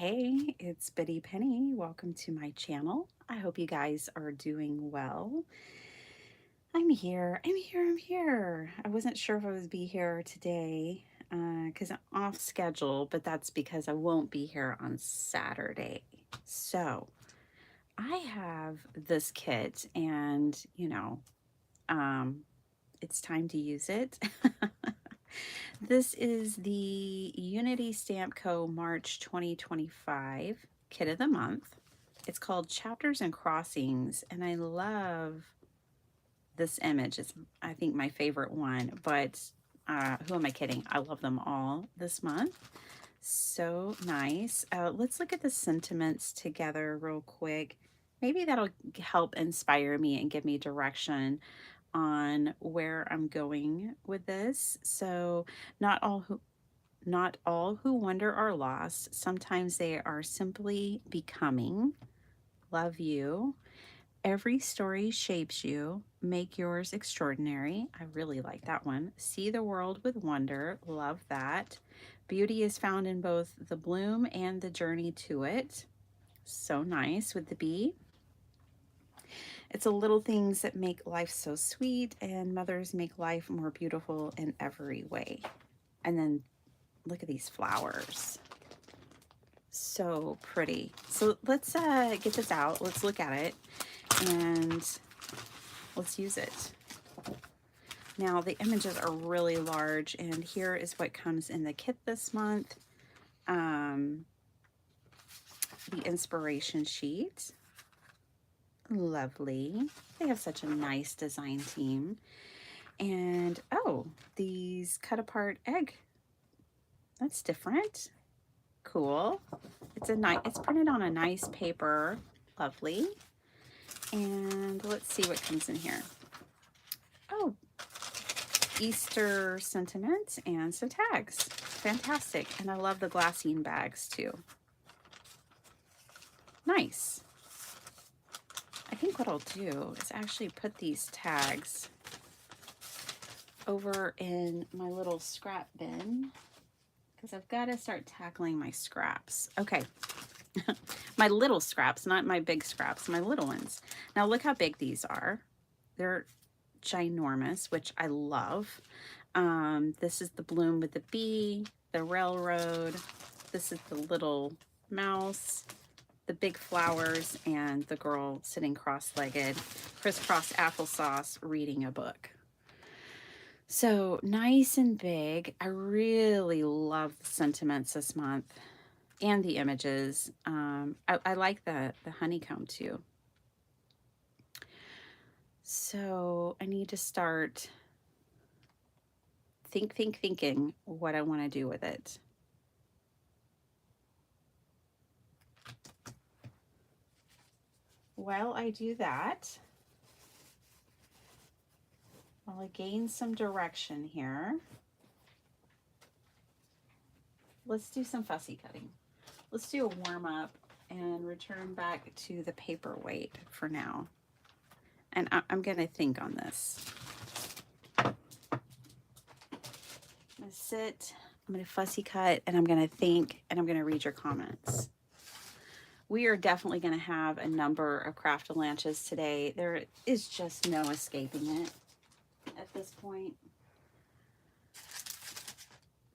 Hey, it's Biddy Penny. Welcome to my channel. I hope you guys are doing well. I'm here. I wasn't sure if I would be here today because I'm off schedule, but that's because I won't be here on Saturday. So I have this kit and, um, it's time to use it. This is the Unity Stamp Co. March 2025 Kit of the Month. It's called Chapters and Crossings, and I love this image. It's, I think, my favorite one, but who am I kidding? I love them all this month. So nice. Let's look at the sentiments together real quick. Maybe that'll help inspire me and give me direction on where I'm going with this. So, not all who not all who wander are lost. Sometimes they are simply becoming. Love you. Every story shapes you. Make yours extraordinary. I really like that one. See the world with wonder. Love that. Beauty is found in both the bloom and the journey to it. So nice with the bee. It's the little things that make life so sweet, and mothers make life more beautiful in every way. And then look at these flowers. So pretty. So let's get this out. Let's look at it and let's use it. Now the images are really large, and here is what comes in the kit this month. The inspiration sheet. Lovely. They have such a nice design team. And oh, these cut apart egg. That's different. Cool. It's printed on a nice paper. Lovely. And let's see what comes in here. Oh, Easter sentiments and some tags. Fantastic. And I love the glassine bags too. Nice. I think what I'll do is actually put these tags over in my little scrap bin because I've got to start tackling my scraps. Okay. My little scraps, not my big scraps, my little ones. Now look how big these are. They're ginormous, which I love. This is the bloom with the bee, the railroad. This is the little mouse, the big flowers, and the girl sitting cross-legged, crisscross applesauce, reading a book. So nice and big. I really love the sentiments this month and the images. I like the honeycomb too. So I need to start thinking what I want to do with it. While I do that, while I gain some direction here, let's do some fussy cutting. Let's do a warm up and return back to the paperweight for now. And I'm going to think on this. I'm going to sit, I'm going to fussy cut, and I'm going to think, and I'm going to read your comments. We are definitely going to have a number of craft-a-lanches today. There is just no escaping it at this point.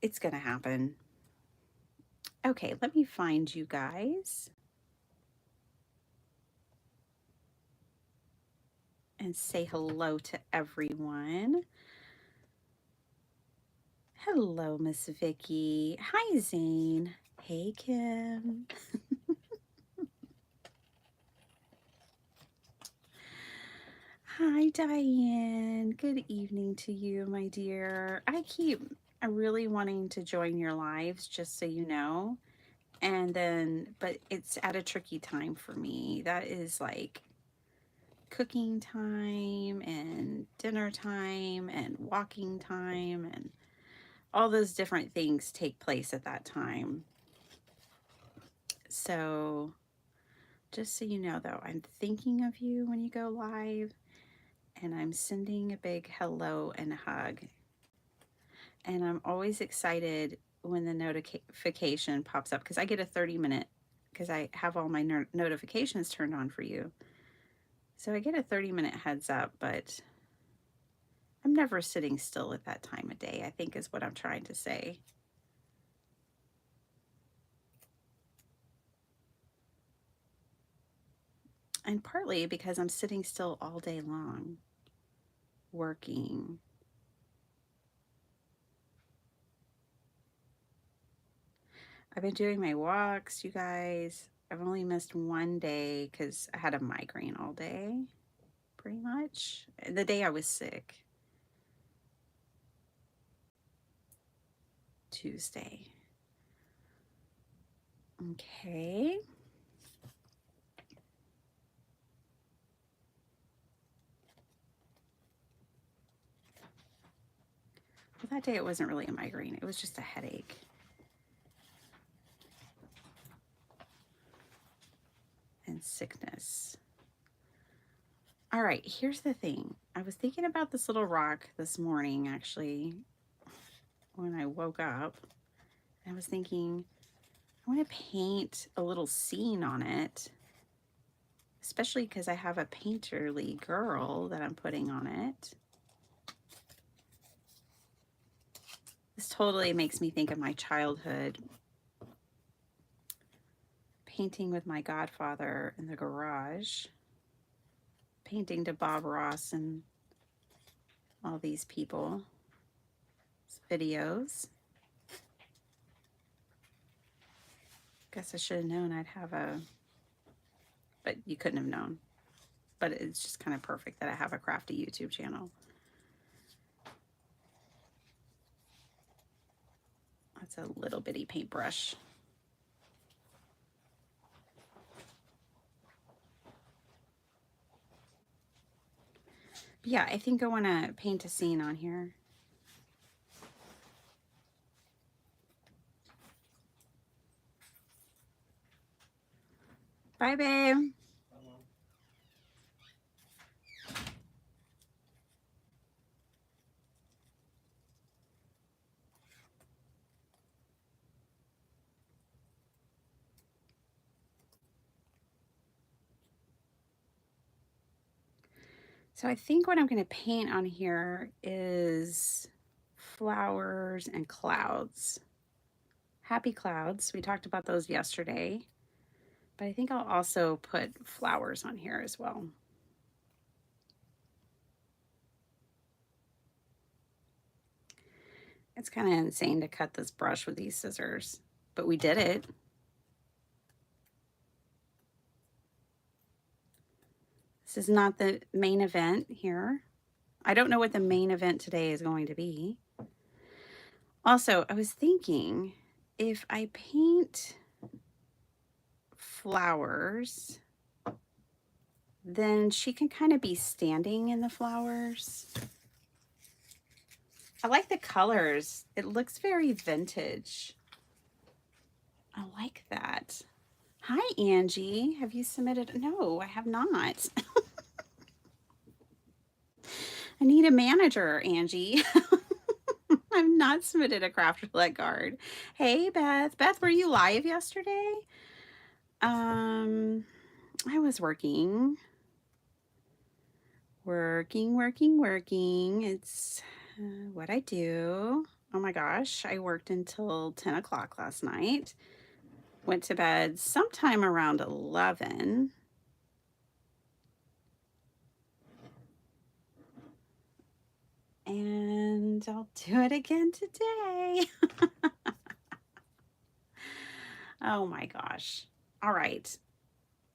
It's going to happen. Okay, let me find you guys and say hello to everyone. Hello, Miss Vicky. Hi, Zane. Hey, Kim. Hi, Diane. Good evening to you, my dear. I'm really wanting to join your lives, just so you know. But it's at a tricky time for me. That is like cooking time and dinner time and walking time, and all those different things take place at that time. So just so you know, though, I'm thinking of you when you go live, and I'm sending a big hello and a hug. And I'm always excited when the notification pops up because I get a 30-minute because I have all my notifications turned on for you. So I get a 30-minute heads up, but I'm never sitting still at that time of day, I think is what I'm trying to say. And partly because I'm sitting still all day long, working. I've been doing my walks, you guys. I've only missed one day because I had a migraine all day, pretty much. The day I was sick. Tuesday. Okay. Well, that day it wasn't really a migraine. It was just a headache. And sickness. All right, here's the thing. I was thinking about this little rock this morning, actually, when I woke up. I was thinking, I want to paint a little scene on it, especially because I have a painterly girl that I'm putting on it. This totally makes me think of my childhood, painting with my godfather in the garage, painting to Bob Ross and all these people, videos. Guess I should have known I'd have a, but you couldn't have known. But it's just kind of perfect that I have a crafty YouTube channel. That's a little bitty paintbrush. But yeah, I think I want to paint a scene on here. Bye, babe. So I think what I'm going to paint on here is flowers and clouds. Happy clouds. We talked about those yesterday. But I think I'll also put flowers on here as well. It's kind of insane to cut this brush with these scissors, but we did it. This is not the main event here. I don't know what the main event today is going to be. Also, I was thinking if I paint flowers, then she can kind of be standing in the flowers. I like the colors. It looks very vintage. I like that. Hi, Angie. Have you submitted? No, I have not. I need a manager, Angie. I've not submitted a craft roulette card. Hey, Beth. Beth, were you live yesterday? I was working. Working. It's what I do. Oh my gosh, I worked until 10 o'clock last night. Went to bed sometime around 11. And I'll do it again today. Oh my gosh. All right.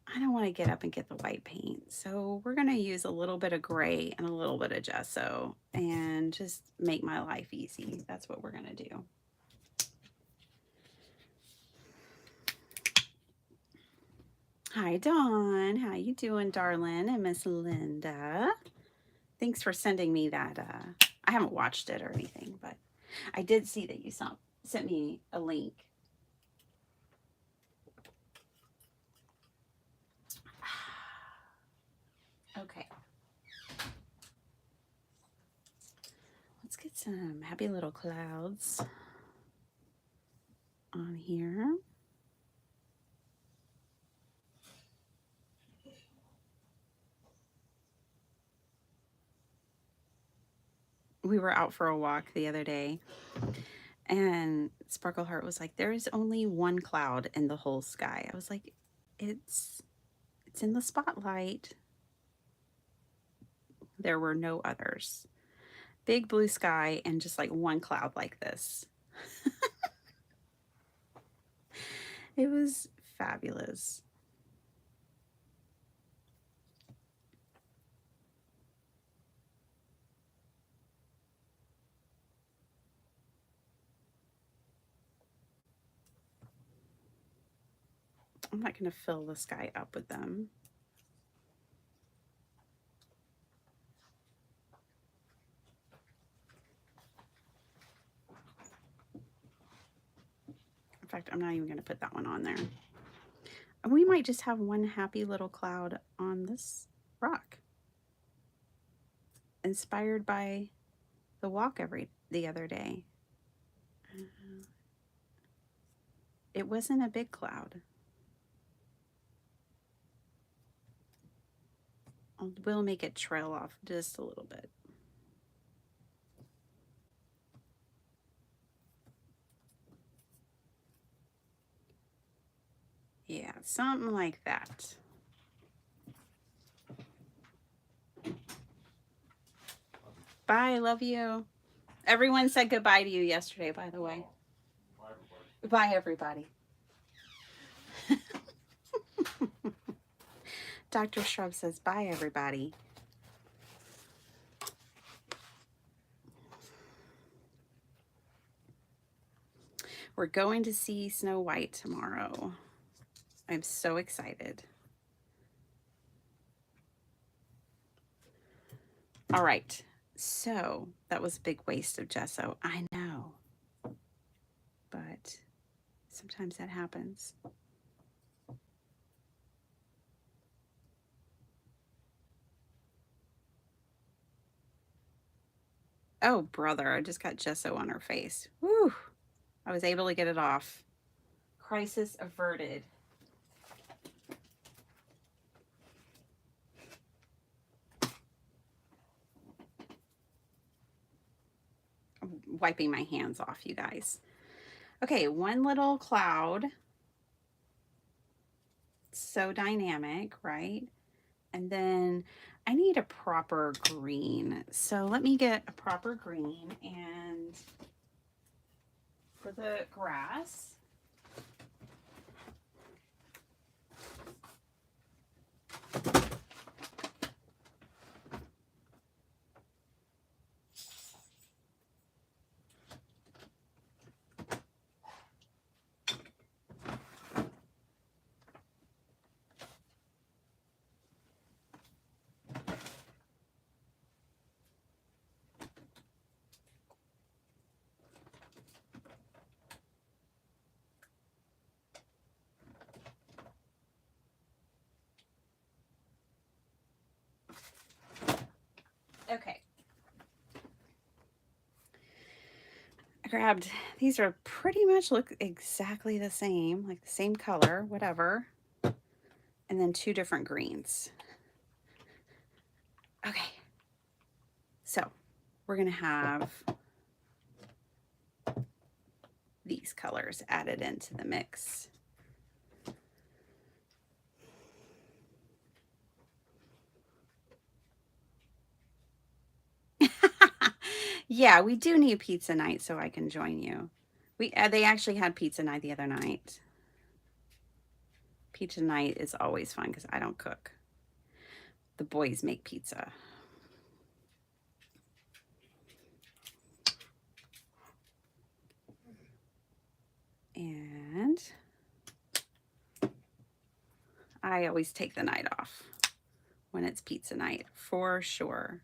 I don't want to get up and get the white paint. So we're going to use a little bit of gray and a little bit of gesso and just make my life easy. That's what we're going to do. Hi, Dawn. How you doing, darling? And Miss Linda. Thanks for sending me that. I haven't watched it or anything, but I did see that you sent me a link. Okay. Let's get some happy little clouds on here. We were out for a walk the other day, and Sparkleheart was like, "There is only one cloud in the whole sky." I was like, "It's in the spotlight." There were no others. Big blue sky and just like one cloud like this. It was fabulous. I'm not going to fill the sky up with them. In fact, I'm not even going to put that one on there. We might just have one happy little cloud on this rock, inspired by the walk the other day. It wasn't a big cloud. We'll make it trail off just a little bit. Yeah, something like that. Bye, love you. Everyone said goodbye to you yesterday, by the way. Bye, everybody. Dr. Shrub says bye, everybody. We're going to see Snow White tomorrow. I'm so excited. All right. So that was a big waste of gesso. I know. But sometimes that happens. Oh, brother, I just got gesso on her face. Whew. I was able to get it off. Crisis averted. I'm wiping my hands off, you guys. Okay, one little cloud. So dynamic, right? And then I need a proper green. So let me get a proper green. And for the grass, okay. I grabbed, these are pretty much look exactly the same, like the same color, whatever. And then two different greens. Okay. So we're going to have these colors added into the mix. Yeah, we do need pizza night so I can join you. They actually had pizza night the other night. Pizza night is always fun because I don't cook. The boys make pizza. And I always take the night off when it's pizza night, for sure.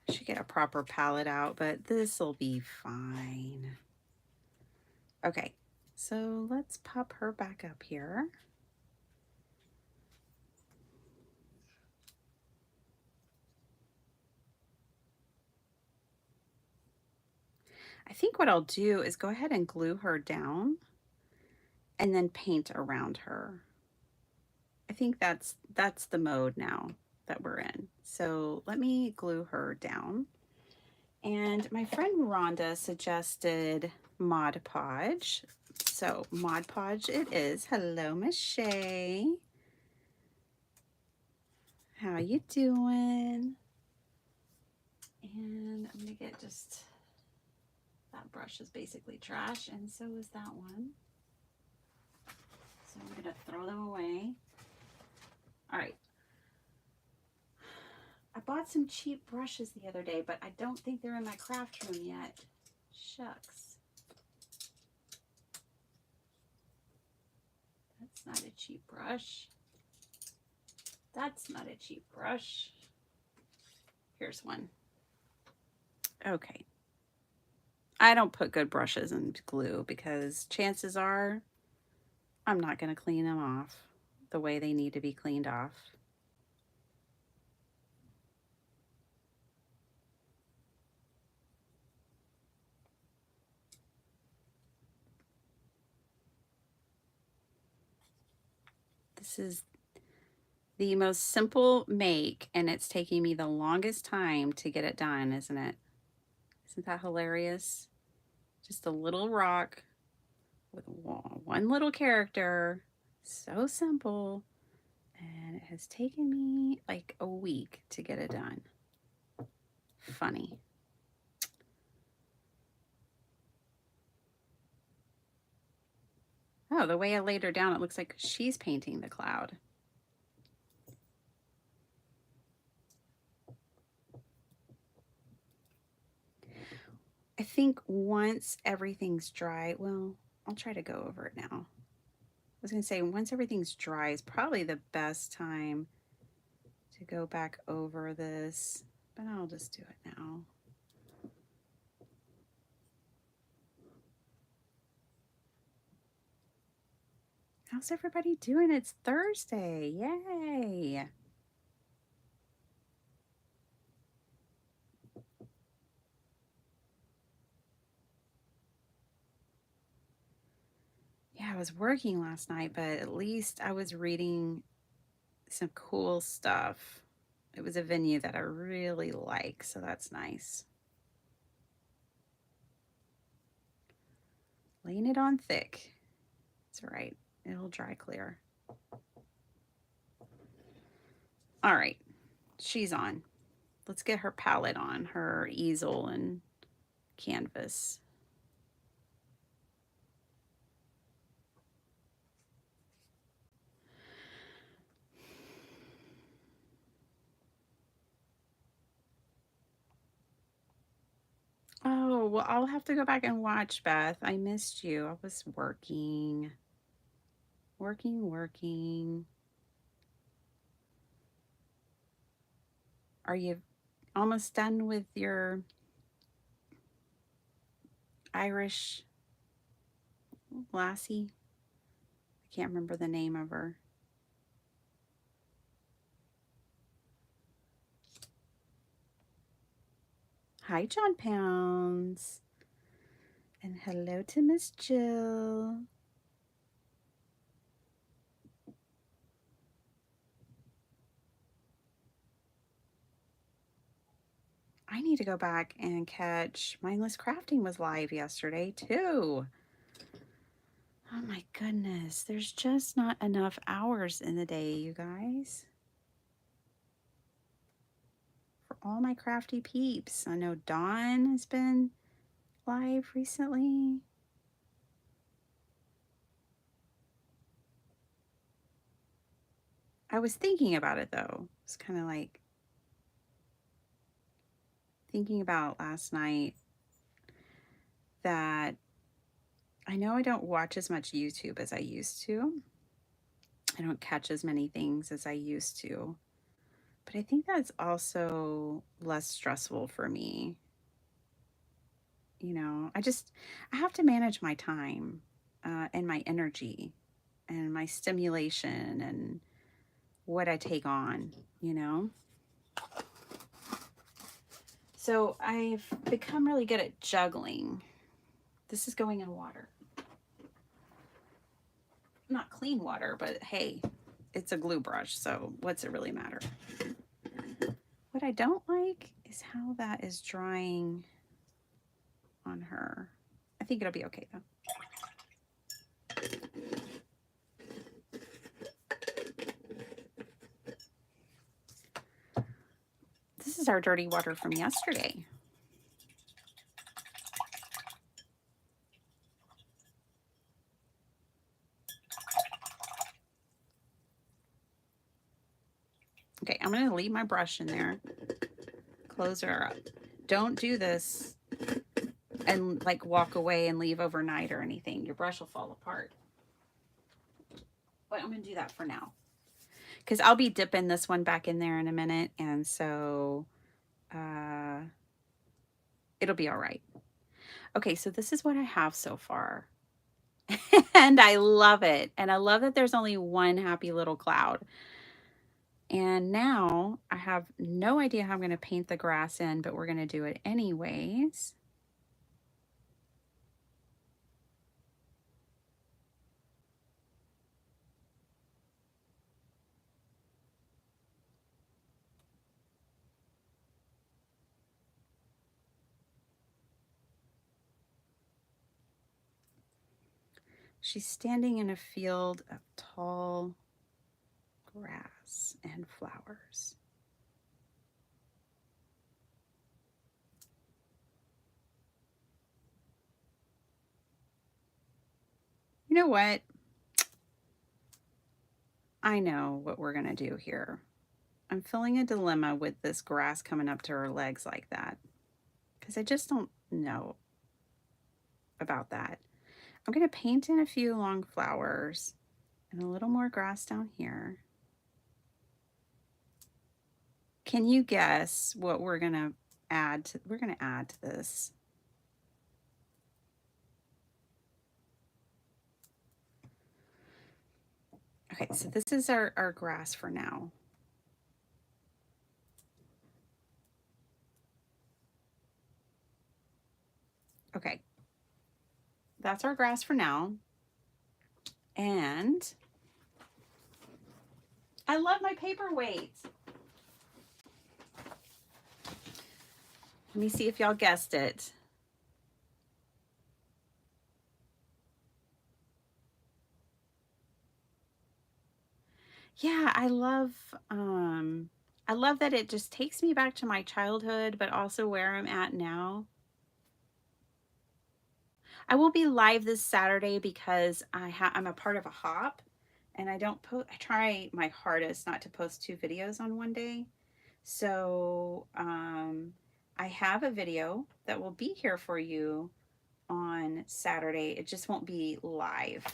I should get a proper palette out, but this will be fine. Okay, so let's pop her back up here. I think what I'll do is go ahead and glue her down and then paint around her. I think that's the mode now that we're in. So let me glue her down. And my friend Rhonda suggested Mod Podge. So Mod Podge it is. Hello, Miss Shay. How you doing? And I'm gonna get just, that brush is basically trash, and so is that one. So I'm gonna throw them away. All right. I bought some cheap brushes the other day, but I don't think they're in my craft room yet. Shucks. That's not a cheap brush. That's not a cheap brush. Here's one. Okay. I don't put good brushes in glue because chances are I'm not going to clean them off the way they need to be cleaned off. This is the most simple make, and it's taking me the longest time to get it done, isn't it? Isn't that hilarious? Just a little rock with one little character. So simple. And it has taken me like a week to get it done. Funny. Oh, the way I laid her down, it looks like she's painting the cloud. I think once everything's dry, well, I'll try to go over it now. I was going to say, once everything's dry is probably the best time to go back over this, but I'll just do it now. How's everybody doing? It's Thursday. Yay. Yeah, I was working last night, but at least I was reading some cool stuff. It was a venue that I really like, so that's nice. Laying it on thick. That's right. It'll dry clear. All right. She's on. Let's get her palette on, her easel and canvas. Oh, well, I'll have to go back and watch, Beth. I missed you. I was working. Working. Are you almost done with your Irish lassie? I can't remember the name of her. Hi, John Pounds. And hello to Miss Jill. I need to go back and catch Mindless Crafting was live yesterday too. Oh my goodness, there's just not enough hours in the day, you guys. For all my crafty peeps. I know Dawn has been live recently. I was thinking about it though. It's kind of like thinking about last night that I know I don't watch as much YouTube as I used to. I don't catch as many things as I used to. But I think that's also less stressful for me. You know, I have to manage my time and my energy and my stimulation and what I take on, you know? So I've become really good at juggling. This is going in water. Not clean water, but hey, it's a glue brush, so what's it really matter? What I don't like is how that is drying on her. I think it'll be okay though. This is our dirty water from yesterday. Okay, I'm going to leave my brush in there. Close her up. Don't do this and like walk away and leave overnight or anything. Your brush will fall apart. But I'm going to do that for now. Because I'll be dipping this one back in there in a minute. And so it'll be all right. Okay, so this is what I have so far. And I love it. And I love that there's only one happy little cloud. And now I have no idea how I'm going to paint the grass in, but we're going to do it anyways. She's standing in a field of tall grass and flowers. You know what? I know what we're going to do here. I'm feeling a dilemma with this grass coming up to her legs like that, because I just don't know about that. I'm going to paint in a few long flowers and a little more grass down here. Can you guess what we're going to add to, this? Okay, so this is our grass for now. Okay, that's our grass for now. And I love my Paperweight. Let me see if y'all guessed it. Yeah, I love that it just takes me back to my childhood, but also where I'm at now. I will be live this Saturday because I'm a part of a hop, and I try my hardest not to post 2 videos on one day. So I have a video that will be here for you on Saturday. It just won't be live.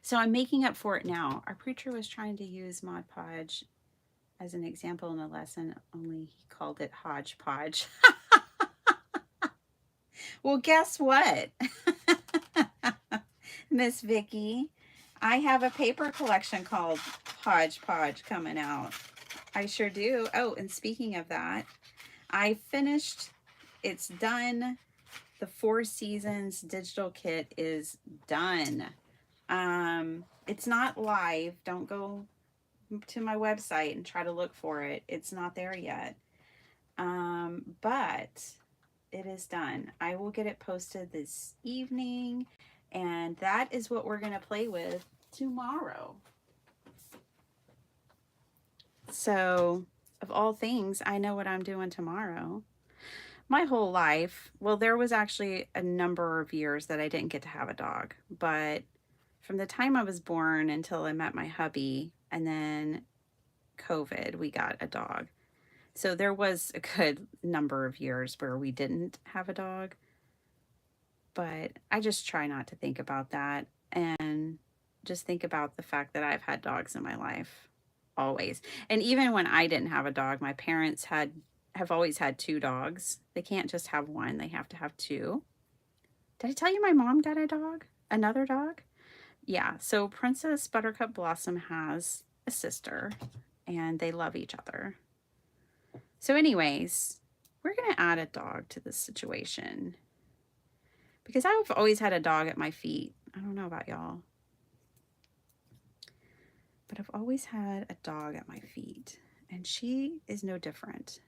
So I'm making up for it now. Our preacher was trying to use Mod Podge as an example in the lesson, only he called it hodgepodge. Well, guess what? Miss Vicky, I have a paper collection called Hodgepodge coming out. I sure do. Oh, and speaking of that, I finished, it's done. The 4 Seasons digital kit is done. It's not live. Don't go to my website and try to look for it. It's not there yet. But it is done. I will get it posted this evening, and that is what we're going to play with tomorrow. So, of all things, I know what I'm doing tomorrow. My whole life, well, there was actually a number of years that I didn't get to have a dog, but from the time I was born until I met my hubby, and then COVID, we got a dog. So there was a good number of years where we didn't have a dog, but I just try not to think about that and just think about the fact that I've had dogs in my life always. And even when I didn't have a dog, my parents have always had 2 dogs. They can't just have one, they have to have 2. Did I tell you my mom got a dog? Another dog? Yeah, so Princess Buttercup Blossom has a sister, and they love each other. So anyways, we're going to add a dog to this situation. because I've always had a dog at my feet. I don't know about y'all, but I've always had a dog at my feet, and she is no different.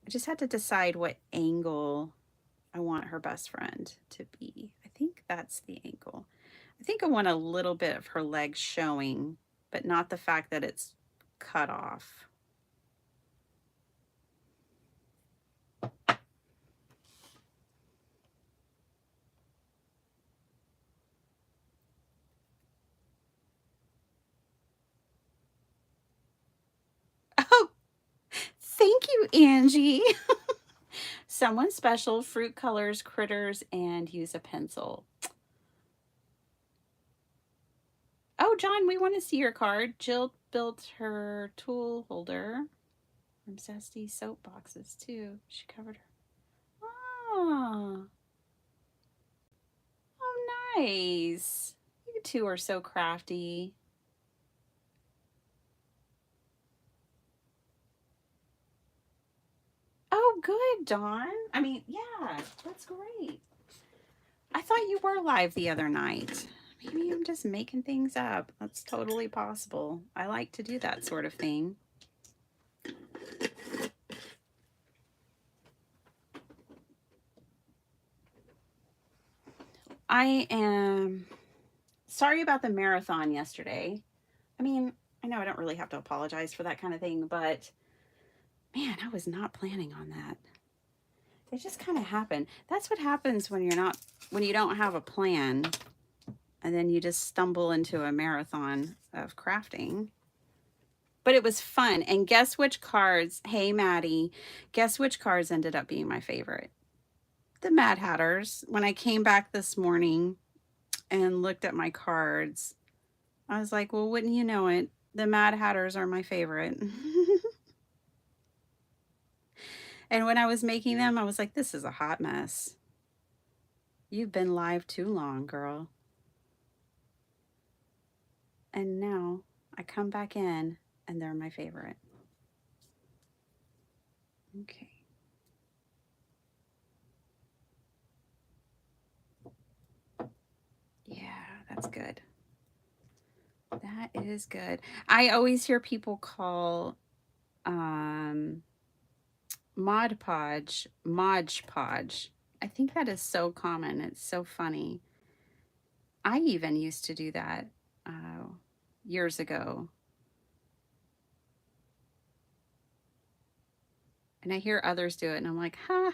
I just had to decide what angle I want her best friend to be. I think that's the angle. I think I want a little bit of her legs showing, but not the fact that it's cut off. Oh, thank you, Angie. Someone special, fruit colors, critters, and use a pencil. Oh, John, we want to see your card. Jill built her tool holder from Zesty soap boxes, too. She covered her. Oh, oh, nice. You two are so crafty. Oh, good, Dawn. I mean, yeah, that's great. I thought you were live the other night. Maybe I'm just making things up. That's totally possible. I like to do that sort of thing. I am sorry about the marathon yesterday. I mean, I know I don't really have to apologize for that kind of thing, but man, I was not planning on that. It just kind of happened. That's what happens when you don't have a plan, and then you just stumble into a marathon of crafting. But it was fun. And guess which cards, hey Maddie, guess which cards ended up being my favorite? The Mad Hatters. When I came back this morning and looked at my cards, I was like, well, wouldn't you know it? The Mad Hatters are my favorite. And when I was making them, I was like, this is a hot mess. You've been live too long, girl. And now I come back in and they're my favorite. Okay. Yeah, that's good. That is good. I always hear people call Mod Podge Modge Podge. I think that is so common. It's so funny. I even used to do that years ago. And I hear others do it, and I'm like, huh,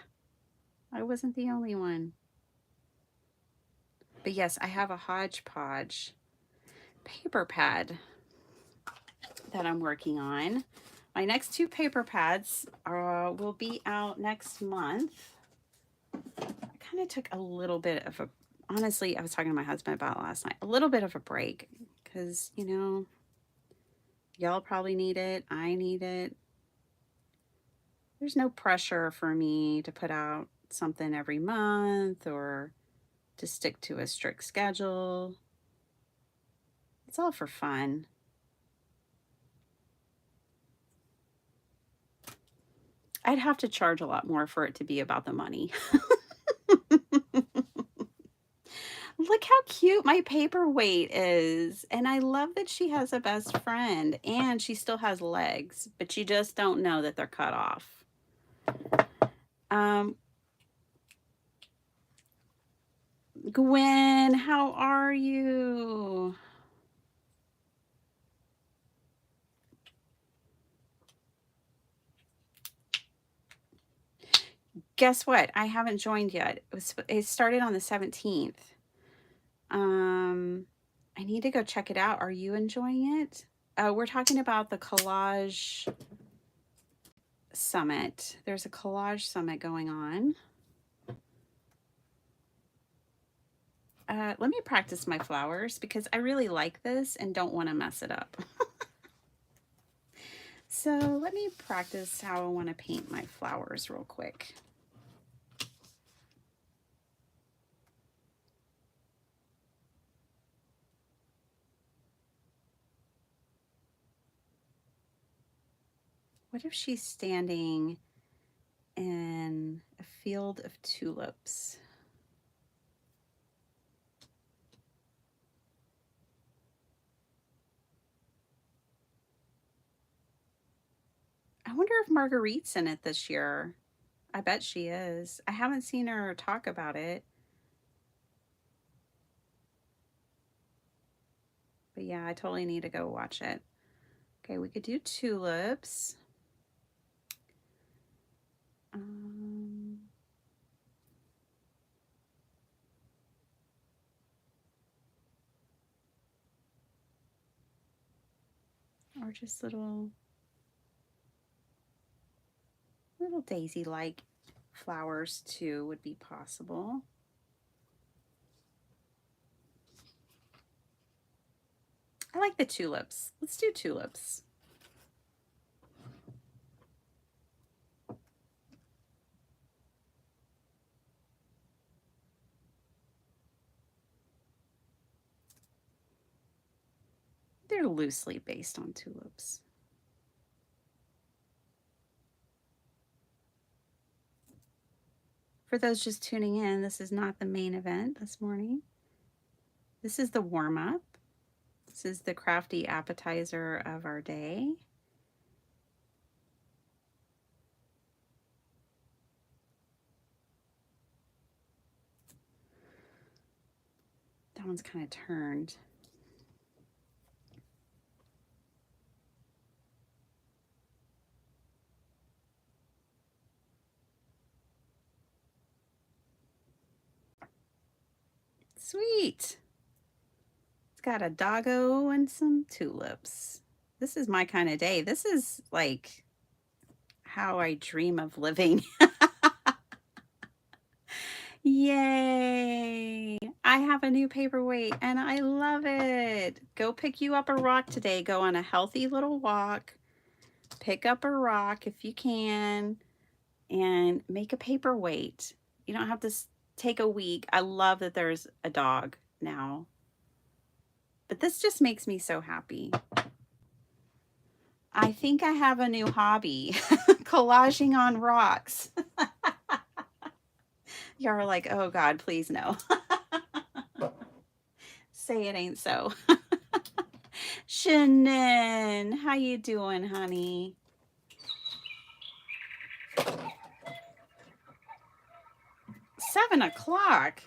I wasn't the only one. But yes, I have a hodgepodge paper pad that I'm working on. My next two paper pads will be out next month. I kind of took a little bit of a, honestly, I was talking to my husband about it last night, a little bit of a break because, you know, y'all probably need it. I need it. There's no pressure for me to put out something every month or to stick to a strict schedule. It's all for fun. I'd have to charge a lot more for it to be about the money. Look how cute my paperweight is. And I love that she has a best friend and she still has legs, but you just don't know that they're cut off. Gwen, how are you? Guess what? I haven't joined yet. It started on the 17th. I need to go check it out. Are you enjoying it? We're talking about the collage summit. There's a collage summit going on. Let me practice my flowers because I really like this and don't want to mess it up. So let me practice how I want to paint my flowers real quick. What if she's standing in a field of tulips? wonder if Marguerite's in it this year. I bet she is. I haven't seen her talk about it. But yeah, I totally need to go watch it. Okay, we could do tulips. Or just little daisy-like flowers too would be possible. I like the tulips. Let's do tulips. They're loosely based on tulips. For those just tuning in, this is not the main event this morning. This is the warm-up. This is the crafty appetizer of our day. That one's kind of turned. Sweet. It's got a doggo and some tulips. This is my kind of day. This is like how I dream of living. Yay! I have a new paperweight and I love it. Go pick you up a rock today. Go on a healthy little walk. Pick up a rock if you can and make a paperweight. You don't have to take a week. I love that there's a dog now. But this just makes me so happy. I think I have a new hobby. Collaging on rocks. You're like, oh God, please no. Say it ain't so. Shannon, how you doing, honey? Seven o'clock.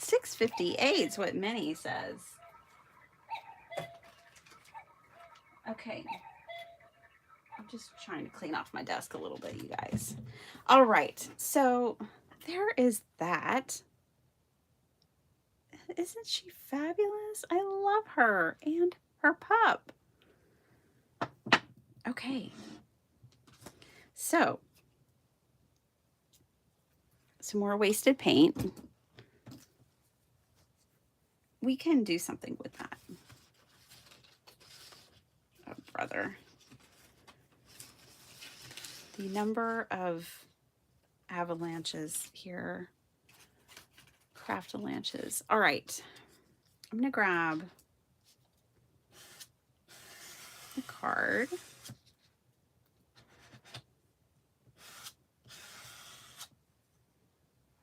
6:58 is what Minnie says. Okay. I'm just trying to clean off my desk a little bit, you guys. All right. So there is that. Isn't she fabulous? I love her and her pup. Okay. So some more wasted paint. We can do something with that. Oh, brother. The number of avalanches here. Craft-a-lanches. All right. I'm going to grab the card.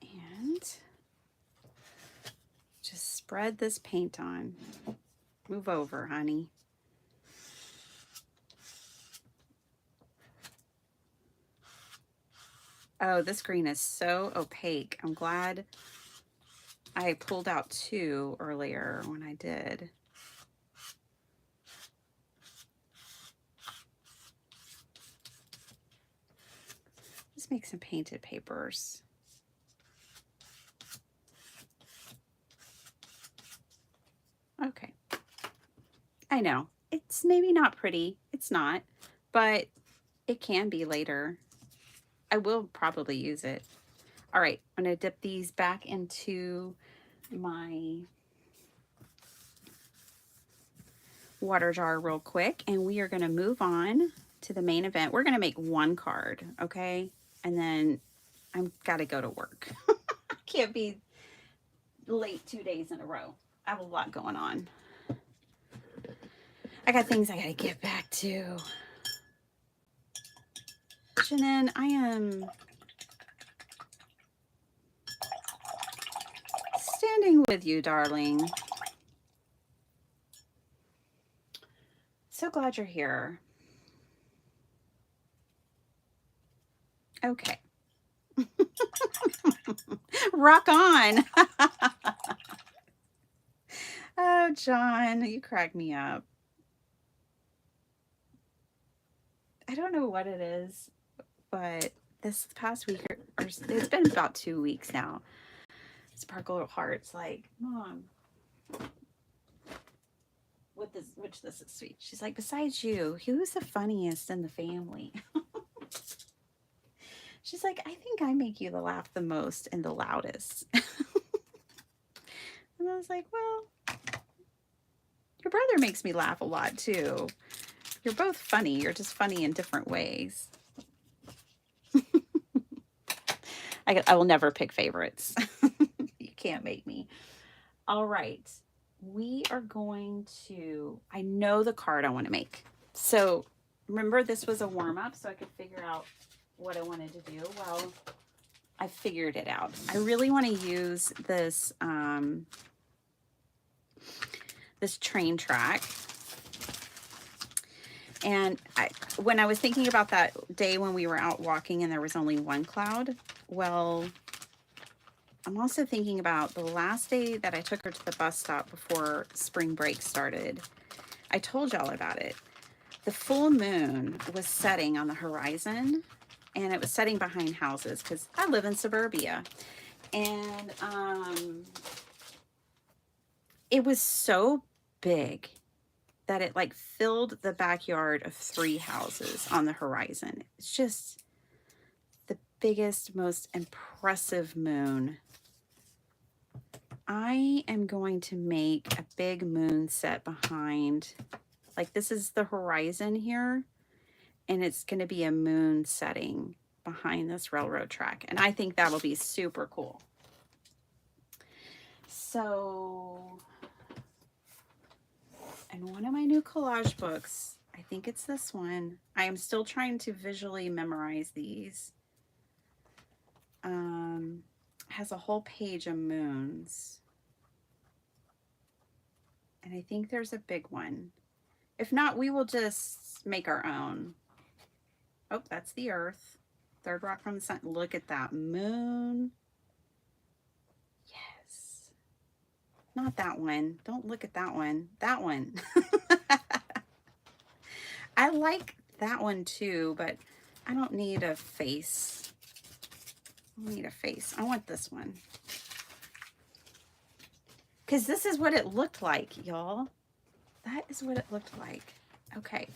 And just spread this paint on. Move over, honey. Oh, this green is so opaque. I'm glad I pulled out two earlier when I did. Let's make some painted papers. Okay. I know. It's maybe not pretty. It's not. But it can be later. I will probably use it. All right. I'm going to dip these back into my water jar real quick. And we are going to move on to the main event. We're going to make one card. Okay. And then I've got to go to work. I can't be late 2 days in a row. I have a lot going on. I got things I got to get back to. Shannon, I am standing with you, darling. So glad you're here. Okay. Rock on. Oh, John, you crack me up. I don't know what it is, but this past week, or it's been about 2 weeks now. Sparkle Heart's like, Mom, which this is sweet. She's like, besides you, who's the funniest in the family? She's like, I think I make you laugh the most and the loudest. And I was like, well, your brother makes me laugh a lot too. You're both funny. You're just funny in different ways. I will never pick favorites. You can't make me. All right. We are going to, I know the card I want to make. So remember, this was a warm-up so I could figure out what I wanted to do. Well, I figured it out. I really want to use this this train track. And when I was thinking about that day when we were out walking and there was only one cloud, well, I'm also thinking about the last day that I took her to the bus stop before spring break started. I told y'all about it. The full moon was setting on the horizon, and it was setting behind houses because I live in suburbia. And it was so big that it like filled the backyard of 3 houses on the horizon. It's just the biggest, most impressive moon. I am going to make a big moon set behind, like this is the horizon here, and it's going to be a moon setting behind this railroad track. And I think that'll be super cool. So, in one of my new collage books, I think it's this one. I am still trying to visually memorize these. Has a whole page of moons. And I think there's a big one. If not, we will just make our own. Oh, that's the Earth. Third rock from the sun. Look at that moon. Yes. Not that one. Don't look at that one. That one. I like that one too, but I don't need a face. I don't need a face. I want this one. Because this is what it looked like, y'all. That is what it looked like. Okay.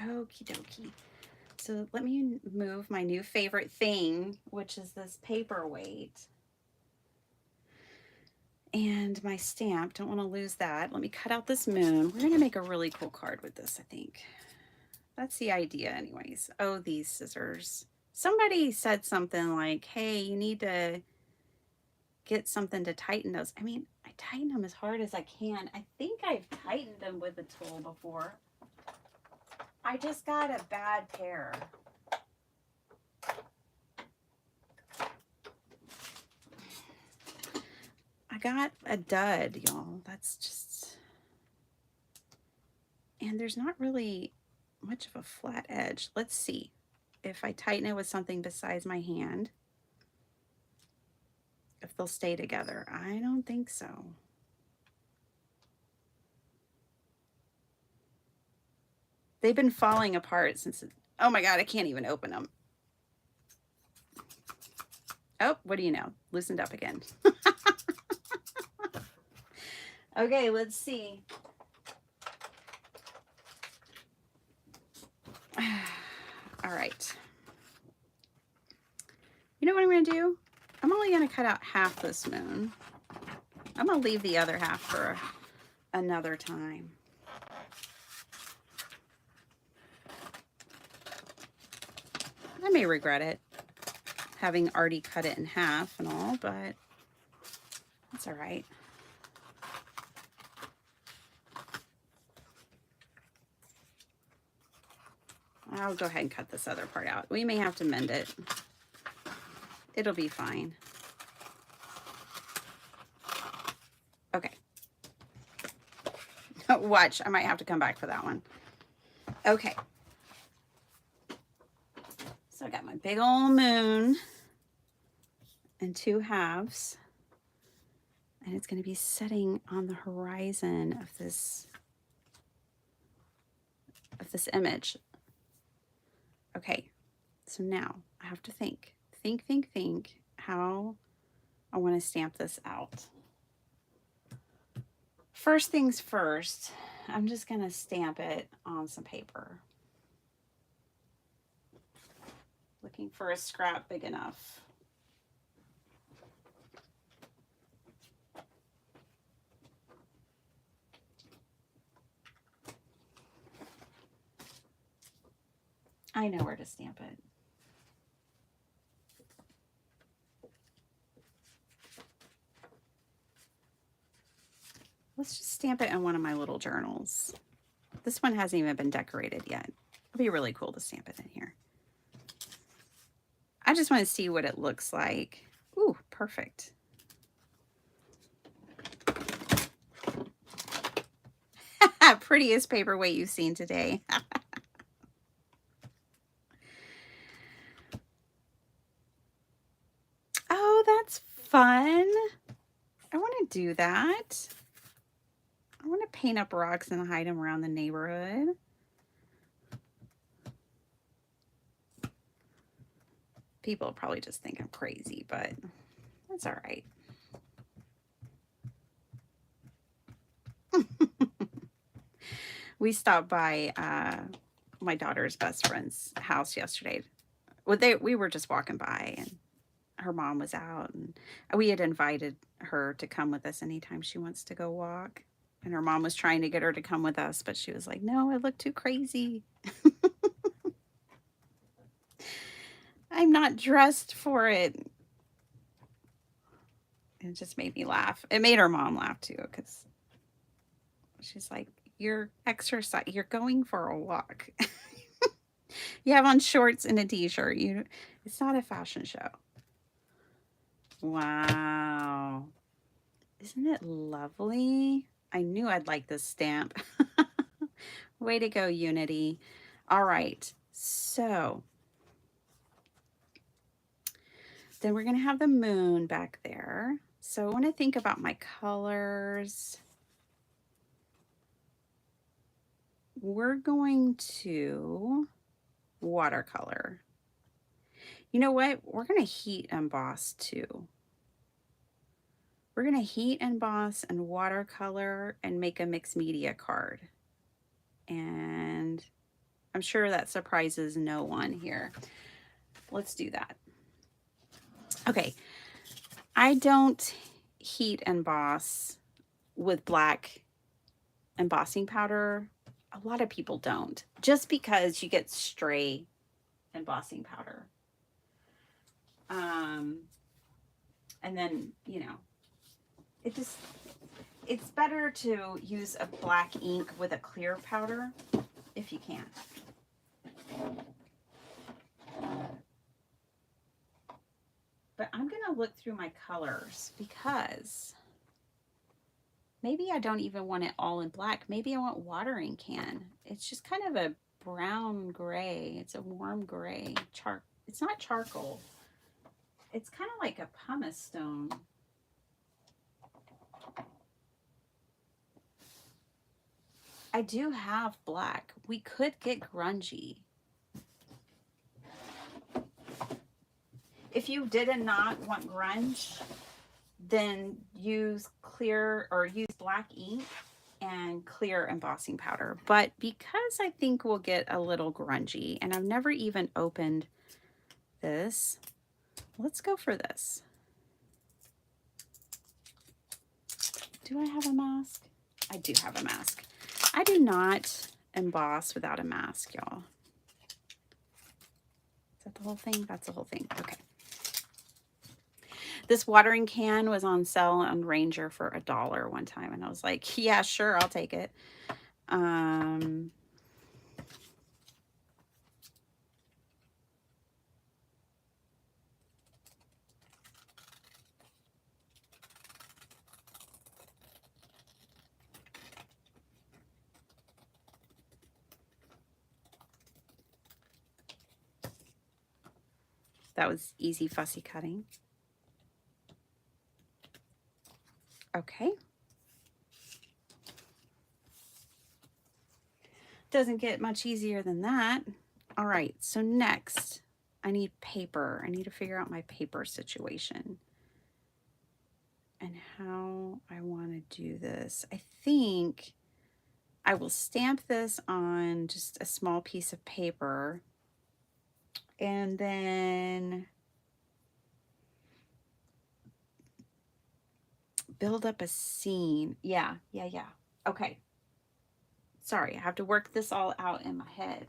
Okie dokie. So let me move my new favorite thing, which is this paperweight. And my stamp. Don't want to lose that. Let me cut out this moon. We're going to make a really cool card with this, I think. That's the idea anyways. Oh, these scissors. Somebody said something like, hey, you need to get something to tighten those. I mean, I tighten them as hard as I can. I think I've tightened them with a tool before. I just got a bad pair. I got a dud, y'all. That's just... And there's not really much of a flat edge. Let's see if I tighten it with something besides my hand, if they'll stay together. I don't think so. They've been falling apart since, oh my God, I can't even open them. Oh, what do you know? Loosened up again. Okay, let's see. All right. You know what I'm going to do? I'm only going to cut out half this moon. I'm going to leave the other half for another time. I may regret it, having already cut it in half and all, but that's all right. I'll go ahead and cut this other part out. We may have to mend it. It'll be fine. Okay. Watch, I might have to come back for that one. Okay. So I got my big old moon and 2 halves. And it's going to be setting on the horizon of this image. Okay. So now I have to think how I want to stamp this out. First things first, I'm just going to stamp it on some paper. Looking for a scrap big enough. I know where to stamp it. Let's just stamp it in one of my little journals. This one hasn't even been decorated yet. It'll be really cool to stamp it in here. I just want to see what it looks like. Ooh, perfect. Prettiest paperweight you've seen today. Oh, that's fun. I want to do that. I want to paint up rocks and hide them around the neighborhood. People probably just think I'm crazy, but that's all right. We stopped by my daughter's best friend's house yesterday. Well, we were just walking by, and her mom was out, and we had invited her to come with us anytime she wants to go walk. And her mom was trying to get her to come with us, but she was like, no, I look too crazy. I'm not dressed for it. It just made me laugh. It made her mom laugh too, because she's like, you're exercise, you're going for a walk. You have on shorts and a t-shirt. It's not a fashion show. Wow. Isn't it lovely? I knew I'd like this stamp. Way to go, Unity. All right. So then we're going to have the moon back there. So I want to think about my colors. We're going to watercolor. You know what? We're going to heat emboss too. We're going to heat emboss and watercolor and make a mixed media card. And I'm sure that surprises no one here. Let's do that. Okay. I don't heat emboss with black embossing powder. A lot of people don't, just because you get stray embossing powder. And then, you know, it's better to use a black ink with a clear powder if you can. But I'm going to look through my colors because maybe I don't even want it all in black. Maybe I want watering can. It's just kind of a brown gray. It's a warm gray. It's not charcoal. It's kind of like a pumice stone. I do have black. We could get grungy. If you did not want grunge, then use clear or use black ink and clear embossing powder. But because I think we'll get a little grungy, and I've never even opened this, let's go for this. Do I have a mask? I do have a mask. I do not emboss without a mask, y'all. Is that the whole thing? That's the whole thing. Okay. This watering can was on sale on Ranger for $1 one time, and I was like, yeah, sure, I'll take it. That was easy fussy cutting. Okay. Doesn't get much easier than that. All right, so next I need paper. I need to figure out my paper situation and how I want to do this. I think I will stamp this on just a small piece of paper and then build up a scene. Yeah. Okay. Sorry, I have to work this all out in my head.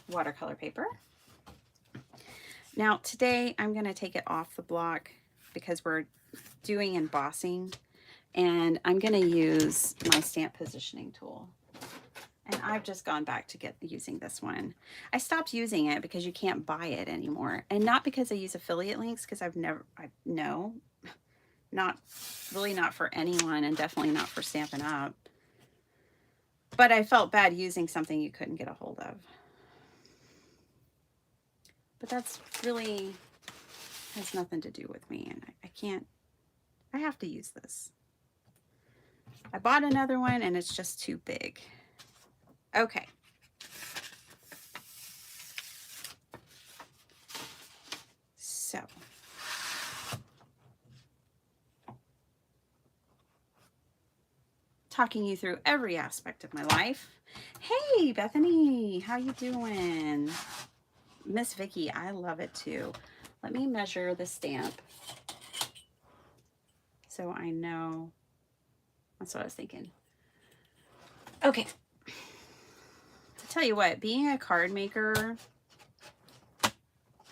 Watercolor paper. Now today I'm going to take it off the block because we're doing embossing, and I'm going to use my stamp positioning tool. And I've just gone back to using this one. I stopped using it because you can't buy it anymore, and not because I use affiliate links, because not really, not for anyone, and definitely not for Stampin' Up. But I felt bad using something you couldn't get a hold of. But that's really has nothing to do with me, and I have to use this. I bought another one and it's just too big. Okay. So talking you through every aspect of my life. Hey, Bethany, how you doing? Miss Vicky, I love it too. Let me measure the stamp so I know. That's what I was thinking. Okay. To tell you what, being a card maker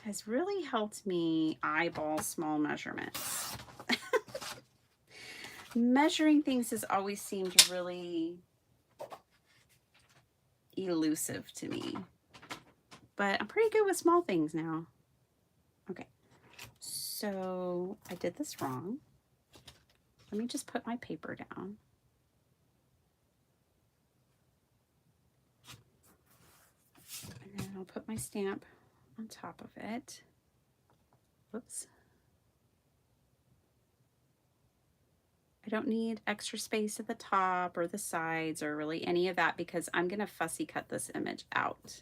has really helped me eyeball small measurements. Measuring things has always seemed really elusive to me, but I'm pretty good with small things now. Okay, so I did this wrong. Let me just put my paper down. And then I'll put my stamp on top of it. Whoops. I don't need extra space at the top or the sides or really any of that, because I'm going to fussy cut this image out.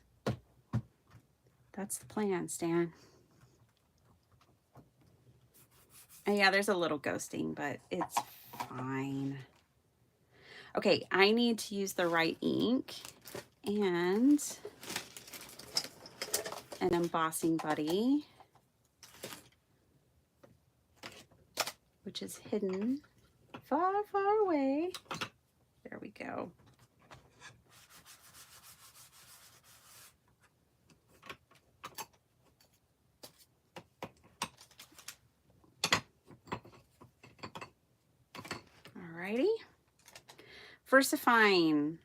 That's the plan, Stan. And yeah, there's a little ghosting, but it's fine. Okay, I need to use the right ink and an embossing buddy, which is hidden far, far away. There we go. Alrighty. Versifine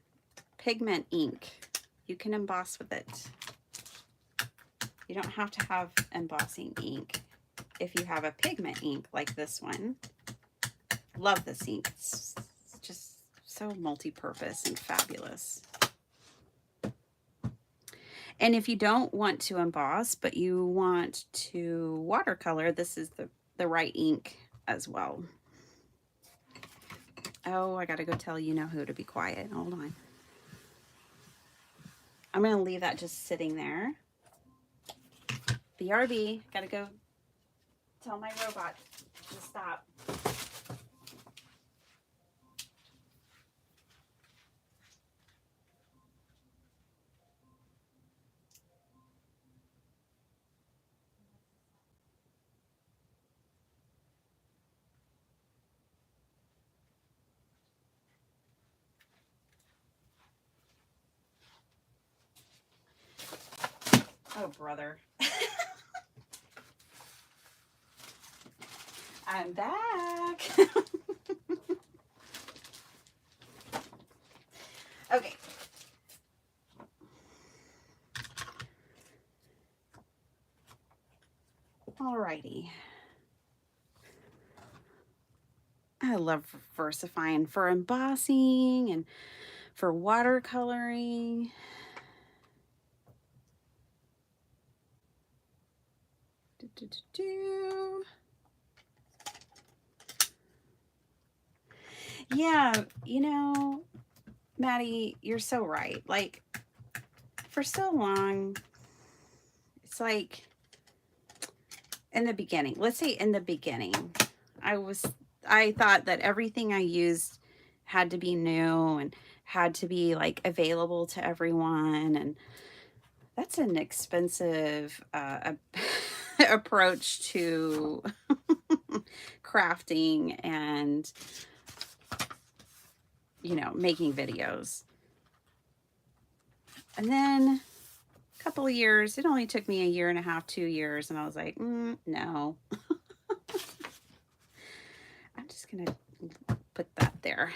pigment ink. You can emboss with it. You don't have to have embossing ink if you have a pigment ink like this one. Love this ink. It's just so multi-purpose and fabulous. And if you don't want to emboss, but you want to watercolor, this is the right ink as well. Oh, I gotta go tell you know who to be quiet. Hold on. I'm gonna leave that just sitting there. BRB, gotta go tell my robot to stop. Oh, brother. I'm back. Okay. Alrighty. I love versifying for embossing and for watercoloring. Yeah, you know, Maddie, you're so right. Like, for so long, it's like in the beginning, let's say in the beginning, I thought that everything I used had to be new and had to be like available to everyone. And that's an expensive approach to crafting and, you know, making videos. And then a couple of years, it only took me a year and a half, 2 years, and I was like, no. I'm just gonna put that there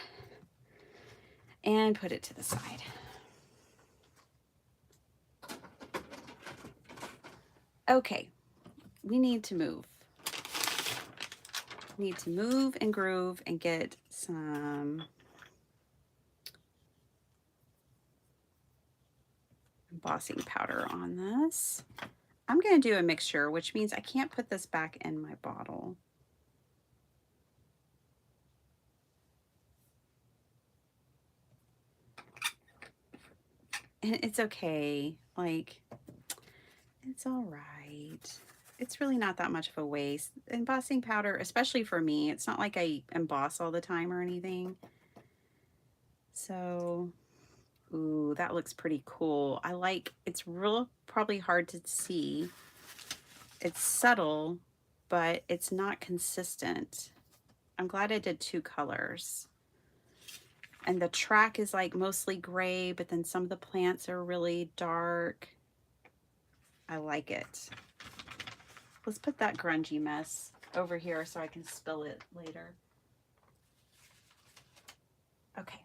and put it to the side. Okay, we need to move. Need to move and groove and get some embossing powder on this. I'm going to do a mixture, which means I can't put this back in my bottle. And it's okay. Like, it's all right. It's really not that much of a waste. Embossing powder, especially for me, it's not like I emboss all the time or anything. So, ooh, that looks pretty cool. I like, it's probably hard to see. It's subtle, but it's not consistent. I'm glad I did 2 colors. And the track is like mostly gray, but then some of the plants are really dark. I like it. Let's put that grungy mess over here so I can spill it later. Okay.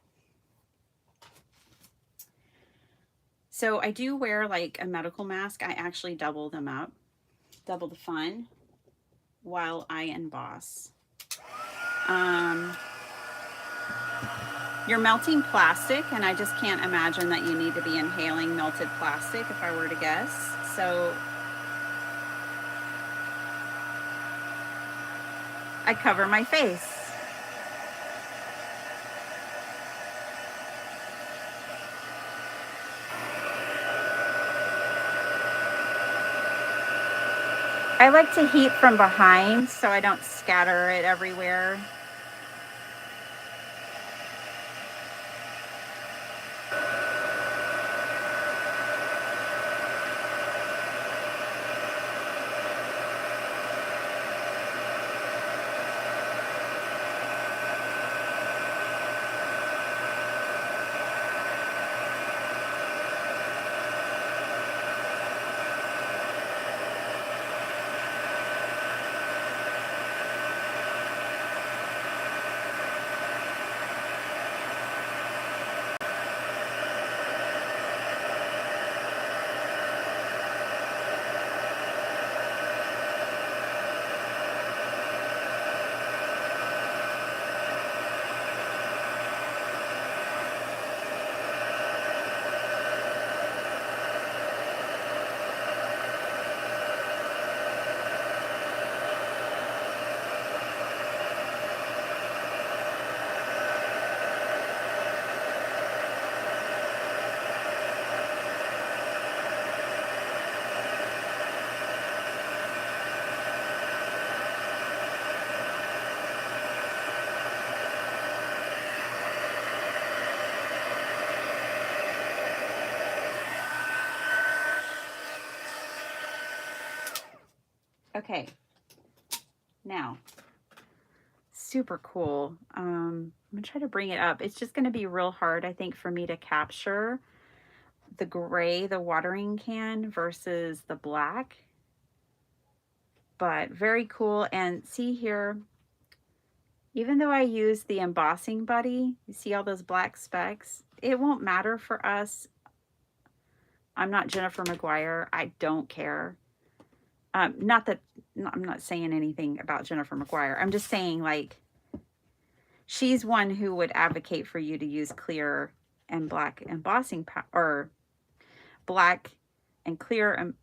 So I do wear like a medical mask. I actually double them up, double the fun while I emboss. You're melting plastic, and I just can't imagine that you need to be inhaling melted plastic if I were to guess. So I cover my face. I like to heat from behind so I don't scatter it everywhere. Okay, now, super cool. I'm gonna try to bring it up. It's just gonna be real hard, I think, for me to capture the gray, the watering can versus the black. But very cool. And see here, even though I use the embossing buddy, you see all those black specks? It won't matter for us. I'm not Jennifer McGuire. I don't care. Not that, I'm not saying anything about Jennifer McGuire. I'm just saying, like, she's one who would advocate for you to use clear and black embossing powder, or black and clear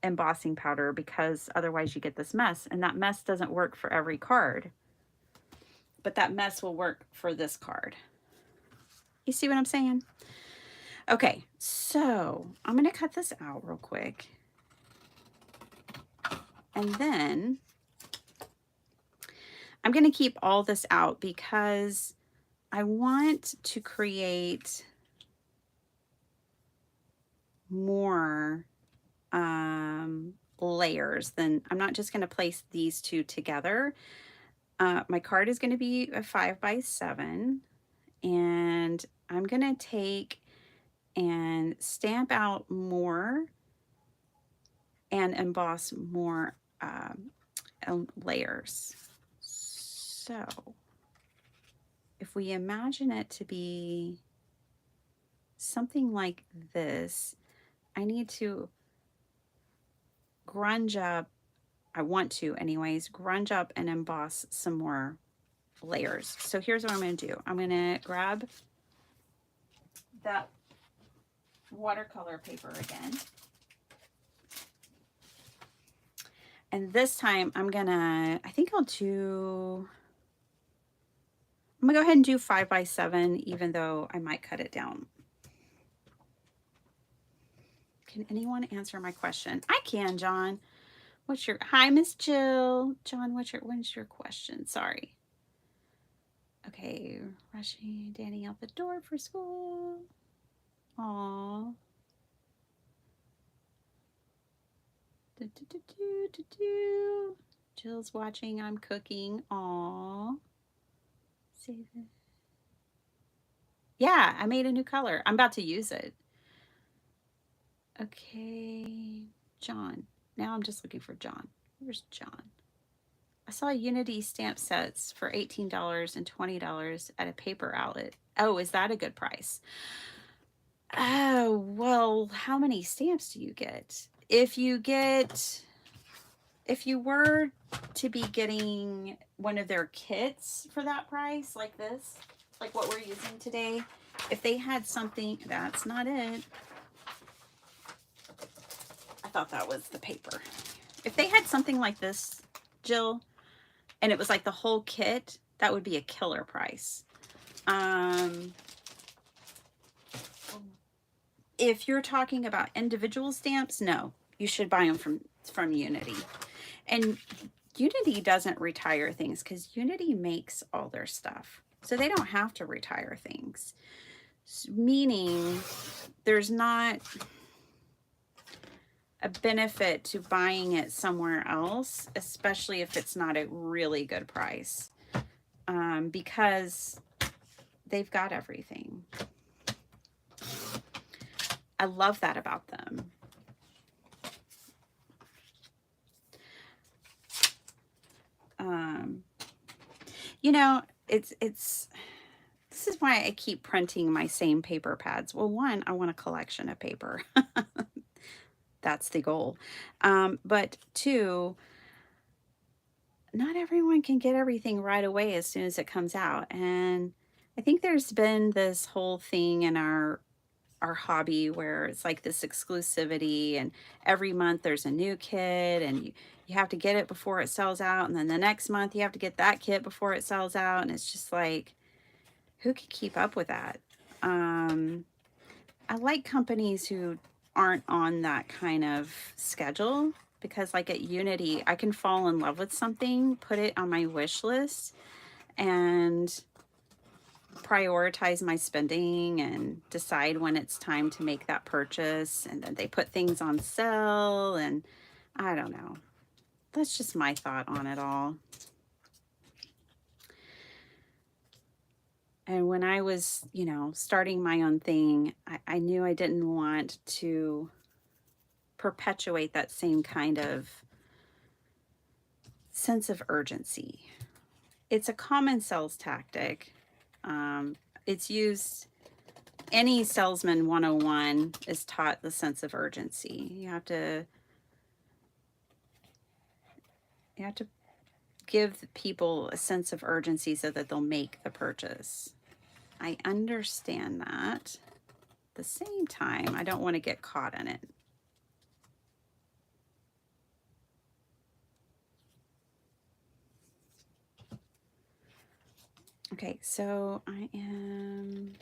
embossing powder, because otherwise you get this mess, and that mess doesn't work for every card, but that mess will work for this card. You see what I'm saying? Okay, so I'm going to cut this out real quick. And then I'm going to keep all this out because I want to create more layers. Then I'm not just going to place these two together. My card is going to be a 5x7, and I'm going to take and stamp out more and emboss more layers. So if we imagine it to be something like this, I need to grunge up, I want to anyways, grunge up and emboss some more layers. So here's what I'm going to do. I'm going to grab that watercolor paper again. And this time I'm going to, I think I'm going to go ahead and do 5x7, even though I might cut it down. Can anyone answer my question? I can, John. Hi, Miss Jill. John, what's your question? Sorry. Okay, rushing Danny out the door for school. Aw. Jill's watching, I'm cooking. Aw. Save it. Yeah, I made a new color. I'm about to use it. Okay, John. Now I'm just looking for John. Where's John? I saw Unity stamp sets for $18 and $20 at a paper outlet. Oh, is that a good price? Oh, well, how many stamps do you get? If you were to be getting one of their kits for that price, like this, like what we're using today, if they had something, that's not it. I thought that was the paper. If they had something like this, Jill, and it was like the whole kit, that would be a killer price. If you're talking about individual stamps, no, you should buy them from Unity. And Unity doesn't retire things because Unity makes all their stuff. So they don't have to retire things. Meaning there's not a benefit to buying it somewhere else, especially if it's not a really good price, because they've got everything. I love that about them. You know, this is why I keep printing my same paper pads. Well, one, I want a collection of paper. That's the goal. But two, not everyone can get everything right away as soon as it comes out. And I think there's been this whole thing in our hobby where it's like this exclusivity, and every month there's a new kit, and you have to get it before it sells out, and then the next month you have to get that kit before it sells out, and it's just like, who can keep up with that? I like companies who aren't on that kind of schedule, because like at Unity, I can fall in love with something, put it on my wish list, and prioritize my spending and decide when it's time to make that purchase. And then they put things on sale, and I don't know. That's just my thought on it all. And when I was, you know, starting my own thing, I knew I didn't want to perpetuate that same kind of sense of urgency. It's a common sales tactic. It's used, any salesman 101 is taught the sense of urgency. You have to give people a sense of urgency so that they'll make the purchase. I understand that. At the same time, I don't want to get caught in it. Okay, so I am...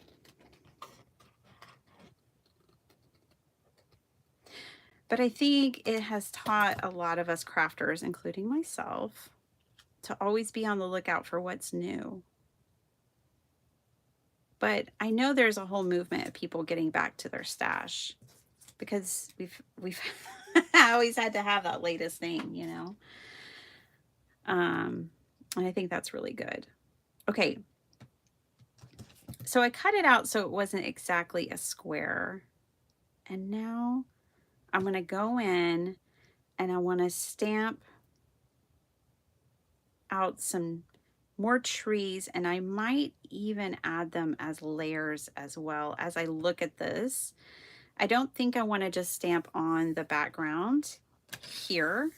But I think it has taught a lot of us crafters, including myself, to always be on the lookout for what's new. But I know there's a whole movement of people getting back to their stash because we've always had to have that latest thing, you know. And I think that's really good. Okay. So I cut it out so it wasn't exactly a square. And now I'm going to go in and I want to stamp out some more trees, and I might even add them as layers as well as I look at this. I don't think I want to just stamp on the background here.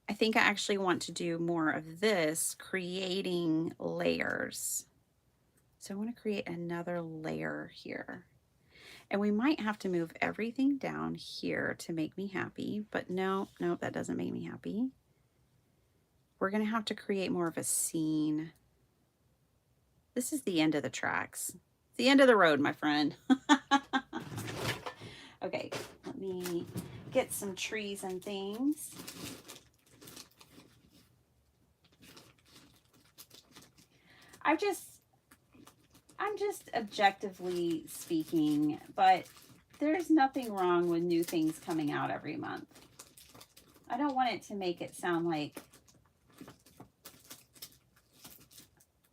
I think I actually want to do more of this, creating layers. So I want to create another layer here. And we might have to move everything down here to make me happy, but no, that doesn't make me happy. We're going to have to create more of a scene. This is the end of the tracks. The end of the road, my friend. Okay, let me get some trees and things. I'm just objectively speaking, but there's nothing wrong with new things coming out every month. I don't want it to make it sound like,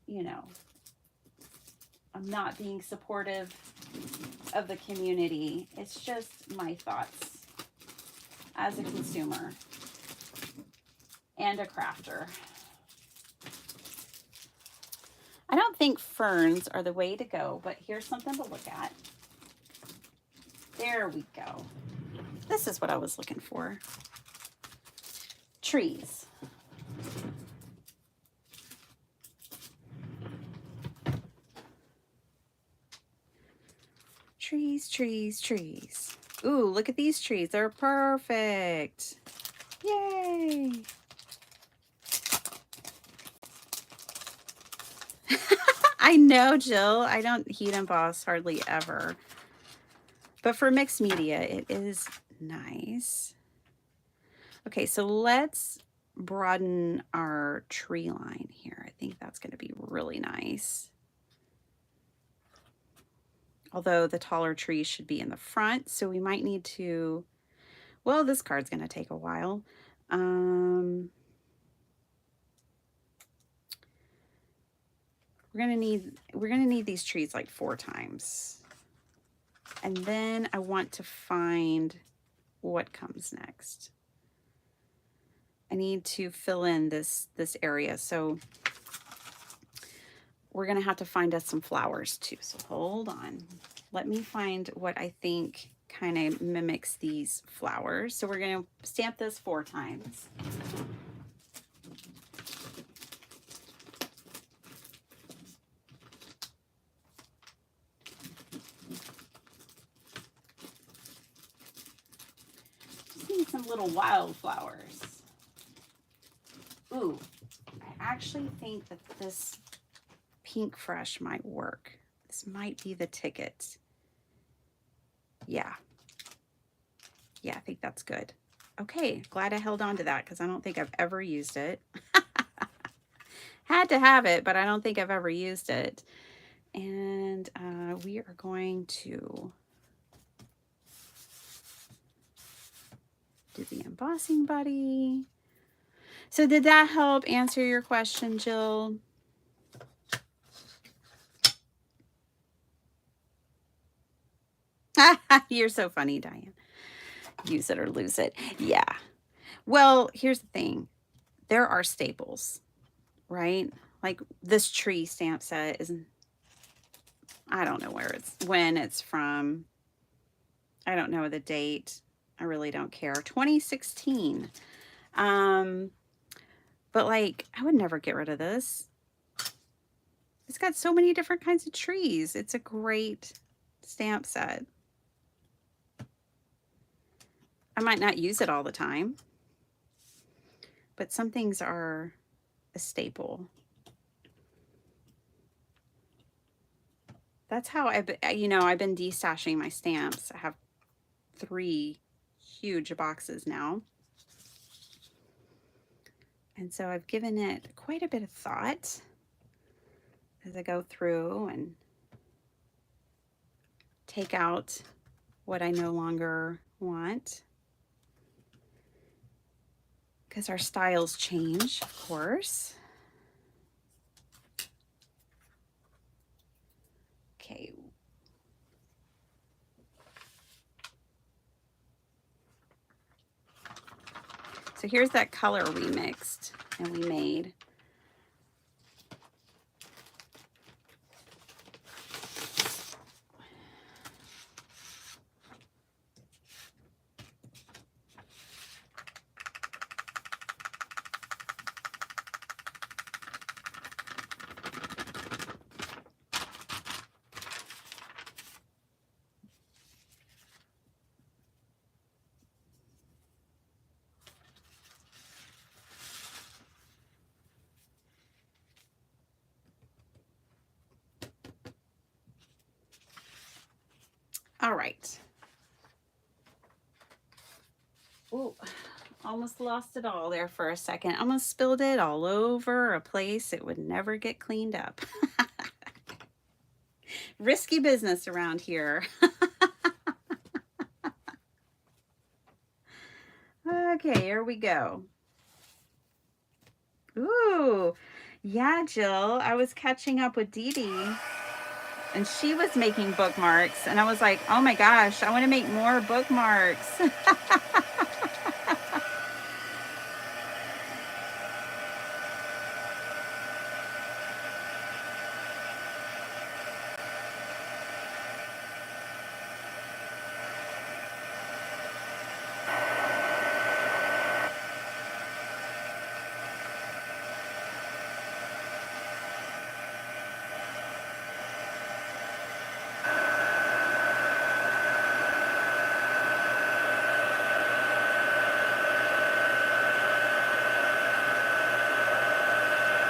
you know, I'm not being supportive of the community. It's just my thoughts as a consumer and a crafter. I don't think ferns are the way to go, but here's something to look at. There we go. This is what I was looking for. Trees. Trees, trees, trees. Ooh, look at these trees. They're perfect. Yay. I know, Jill. I don't heat emboss hardly ever. But for mixed media, it is nice. Okay, so let's broaden our tree line here. I think that's going to be really nice. Although the taller trees should be in the front, so we might need to, well, this card's going to take a while. We're going to need these trees like 4 times. And then I want to find what comes next. I need to fill in this area. So we're going to have to find us some flowers too. So hold on. Let me find what I think kind of mimics these flowers. So we're going to stamp this 4 times. Just need some little wildflowers. Ooh, I actually think that this Pink Fresh might work. This might be the ticket. Yeah, I think that's good. Okay, glad I held on to that because I don't think I've ever used it. Had to have it, but I don't think I've ever used it. And we are going to do the embossing buddy. So did that help answer your question, Jill? You're so funny, Diane. Use it or lose it. Yeah. Well, here's the thing. There are staples, right? Like this tree stamp set isn't, I don't know when it's from. I don't know the date. I really don't care. 2016. But like, I would never get rid of this. It's got so many different kinds of trees. It's a great stamp set. I might not use it all the time, but some things are a staple. That's how I've been destashing my stamps. I have 3 huge boxes now. And so I've given it quite a bit of thought as I go through and take out what I no longer want. Because our styles change, of course. Okay. So here's that color we mixed and we made. All right. Oh, almost lost it all there for a second. Almost spilled it all over a place it would never get cleaned up. Risky business around here. Okay, here we go. Ooh, yeah, Jill. I was catching up with Dee Dee, and she was making bookmarks, and I was like, oh my gosh, I want to make more bookmarks.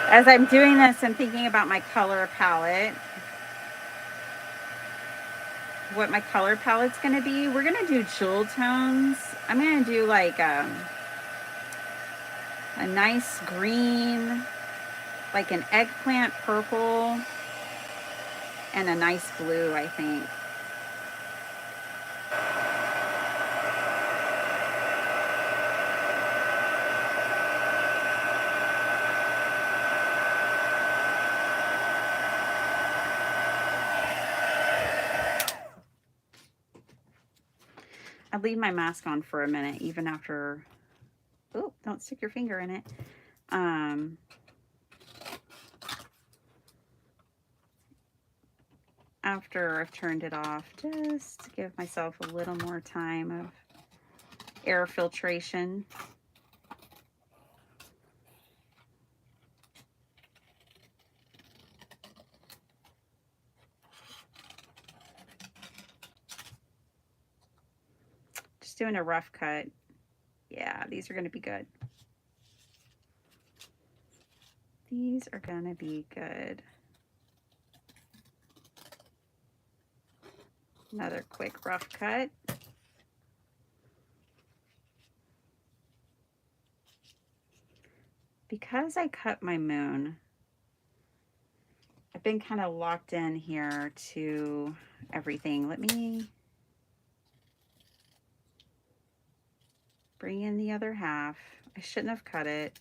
As I'm doing this, I'm thinking about my color palette. What my color palette's going to be. We're going to do jewel tones. I'm going to do like a nice green, like an eggplant purple, and a nice blue, I think. I'd leave my mask on for a minute, even after, oh, don't stick your finger in it. After I've turned it off, just to give myself a little more time of air filtration. Just doing a rough cut. Yeah, these are going to be good. These are going to be good. Another quick rough cut. Because I cut my moon, I've been kind of locked in here to everything. Let me bring in the other half. I shouldn't have cut it.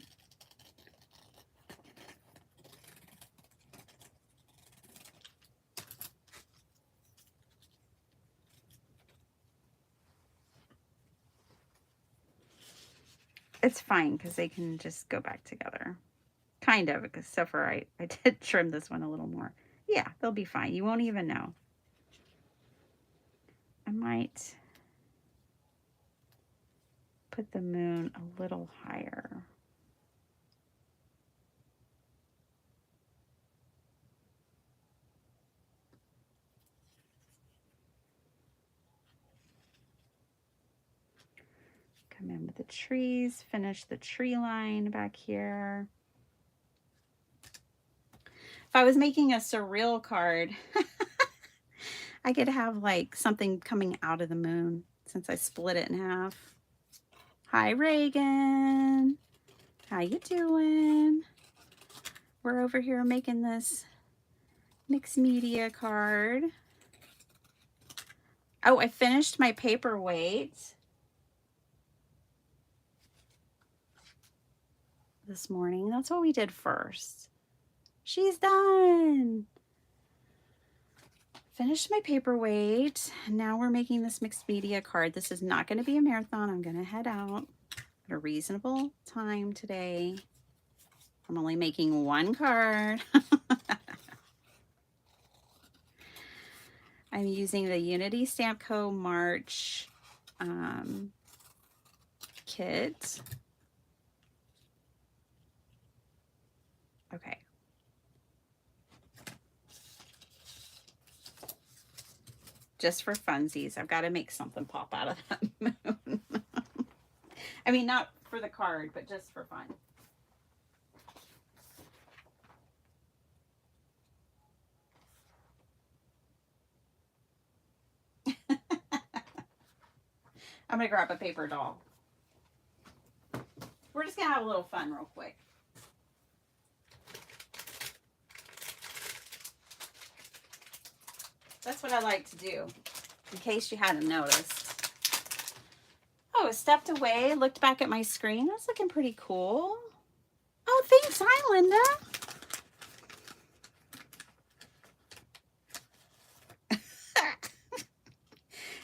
It's fine because they can just go back together. Kind of, except for I did trim this one a little more. Yeah, they'll be fine. You won't even know. I might put the moon a little higher. Come in with the trees, finish the tree line back here. If I was making a surreal card, I could have like something coming out of the moon since I split it in half. Hi, Reagan. How you doing? We're over here making this mixed media card. Oh, I finished my paperweight this morning. That's what we did first. She's done. Finished my paperweight. Now we're making this mixed media card. This is not going to be a marathon. I'm going to head out at a reasonable time today. I'm only making one card. I'm using the Unity Stamp Co. March kit. Okay. Just for funsies, I've got to make something pop out of that moon. I mean, not for the card, but just for fun. I'm going to grab a paper doll. We're just going to have a little fun real quick. That's what I like to do, in case you hadn't noticed. Oh, it stepped away, looked back at my screen. That's looking pretty cool. Oh, thanks. Hi, Linda.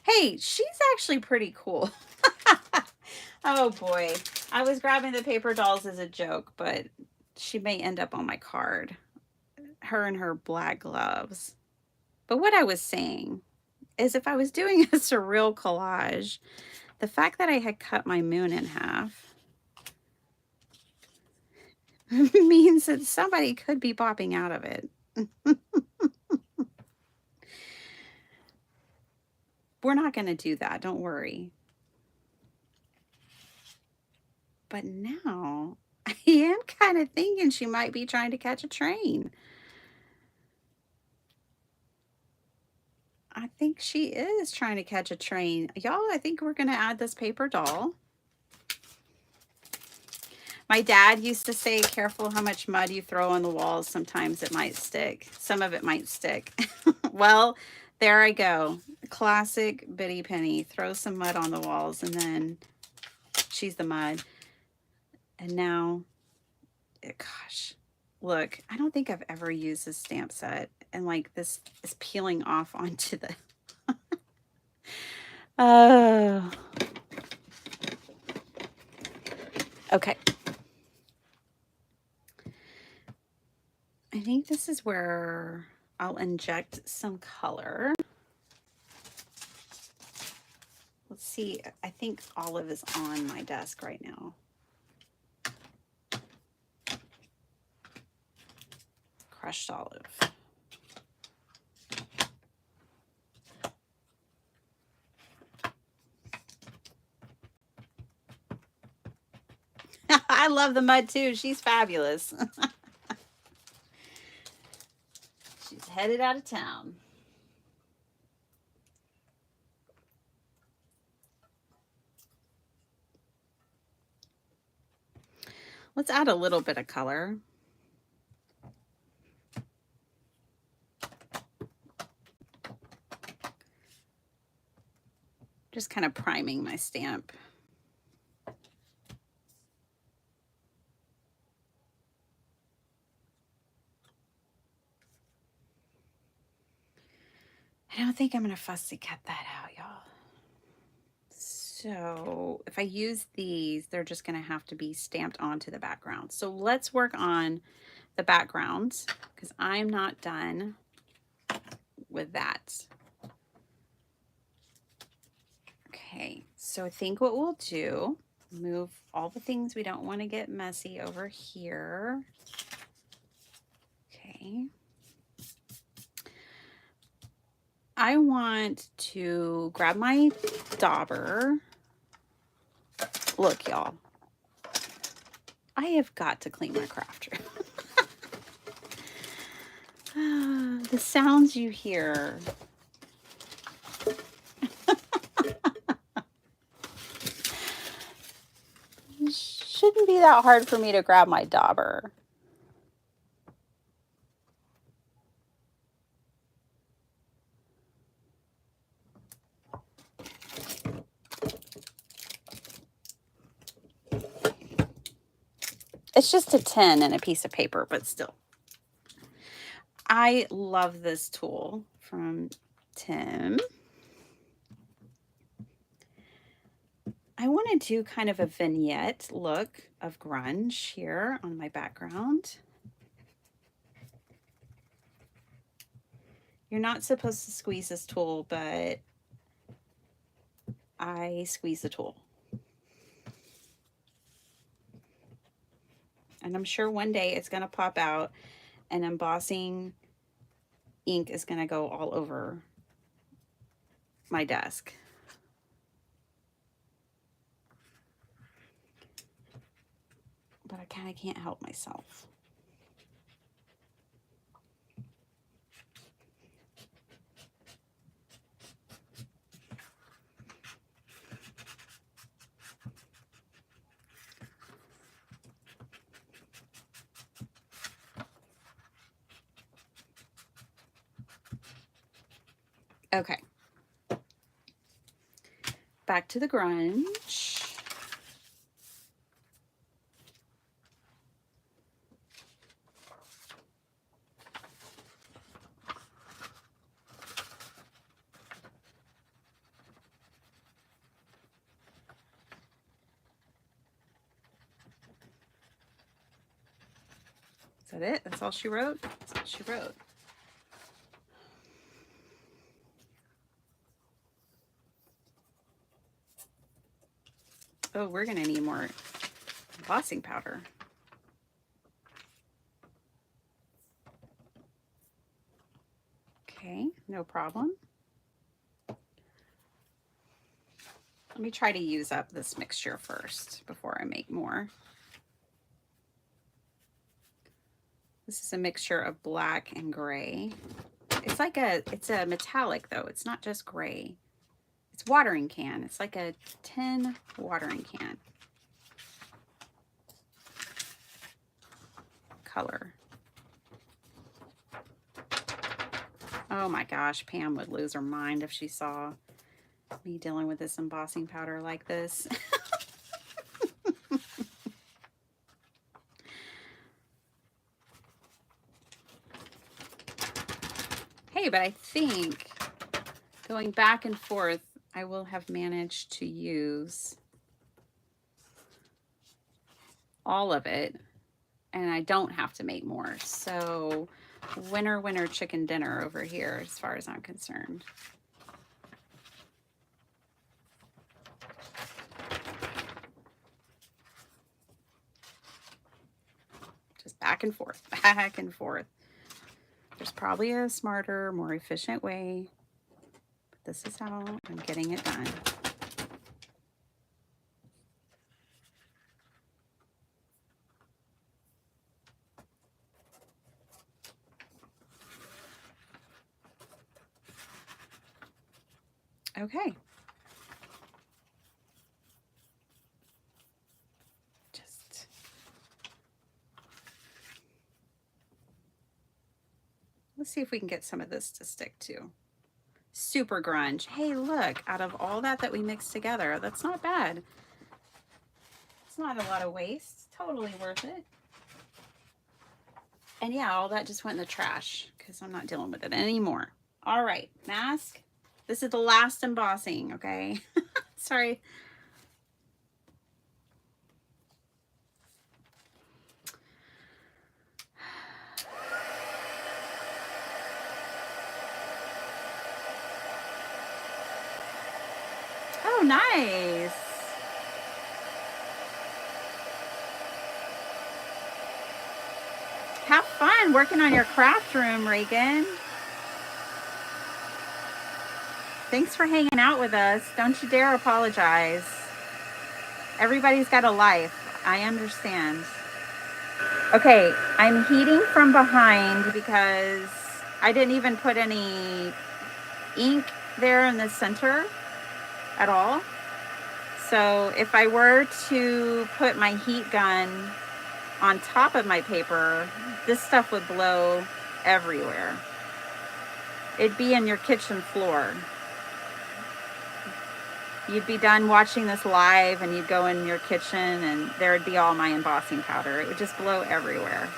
Hey, she's actually pretty cool. Oh, boy. I was grabbing the paper dolls as a joke, but she may end up on my card. Her and her black gloves. But what I was saying is if I was doing a surreal collage, the fact that I had cut my moon in half means that somebody could be popping out of it. We're not going to do that. Don't worry. But now I am kind of thinking she might be trying to catch a train. I think she is trying to catch a train. Y'all, I think we're going to add this paper doll. My dad used to say, careful how much mud you throw on the walls. Sometimes it might stick. Some of it might stick. Well, there I go. Classic Biddy Penny. Throw some mud on the walls and then she's the mud. And now, gosh, look, I don't think I've ever used this stamp set. And like this is peeling off onto the... Oh. Okay. I think this is where I'll inject some color. Let's see. I think olive is on my desk right now. Crushed olive. I love the mud too. She's fabulous. She's headed out of town. Let's add a little bit of color. Just kind of priming my stamp. I don't think I'm going to fussy cut that out, y'all. So if I use these, they're just going to have to be stamped onto the background. So let's work on the background because I'm not done with that. Okay, so I think what we'll do, move all the things we don't want to get messy over here. Okay. I want to grab my dauber Look, y'all. I have got to clean my craft room. The sounds you hear. Shouldn't be that hard for me to grab my dauber. It's just a tin and a piece of paper, but still. I love this tool from Tim. I want to do kind of a vignette look of grunge here on my background. You're not supposed to squeeze this tool, but I squeeze the tool. And I'm sure one day it's going to pop out and embossing ink is going to go all over my desk. But I kind of can't help myself. Okay. Back to the grunge. Is that it? That's all she wrote? That's all she wrote. Oh, we're going to need more embossing powder. Okay, no problem. Let me try to use up this mixture first before I make more. This is a mixture of black and gray. It's a metallic though. It's not just gray. It's watering can. It's like a tin watering can color. Oh my gosh, Pam would lose her mind if she saw me dealing with this embossing powder like this. Hey, but I think going back and forth, I will have managed to use all of it, and I don't have to make more. So winner, winner, chicken dinner over here, as far as I'm concerned. Just back and forth, back and forth. There's probably a smarter, more efficient way, but this is how I'm getting it done. Okay. Let's see if we can get some of this to stick to. Super grunge. Hey, look, out of all that we mixed together, that's not bad. It's not a lot of waste. Totally worth it. And yeah, all that just went in the trash because I'm not dealing with it anymore. All right, mask. This is the last embossing, okay? Sorry. Oh, nice. Have fun working on your craft room, Reagan. Thanks for hanging out with us. Don't you dare apologize. Everybody's got a life. I understand. Okay, I'm heating from behind because I didn't even put any ink there in the center at all. So if I were to put my heat gun on top of my paper, this stuff would blow everywhere. It'd be in your kitchen floor. You'd be done watching this live and you'd go in your kitchen and there would be all my embossing powder. It would just blow everywhere.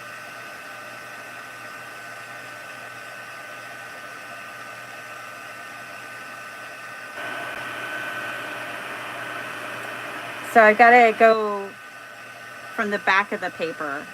So I've got to go from the back of the paper.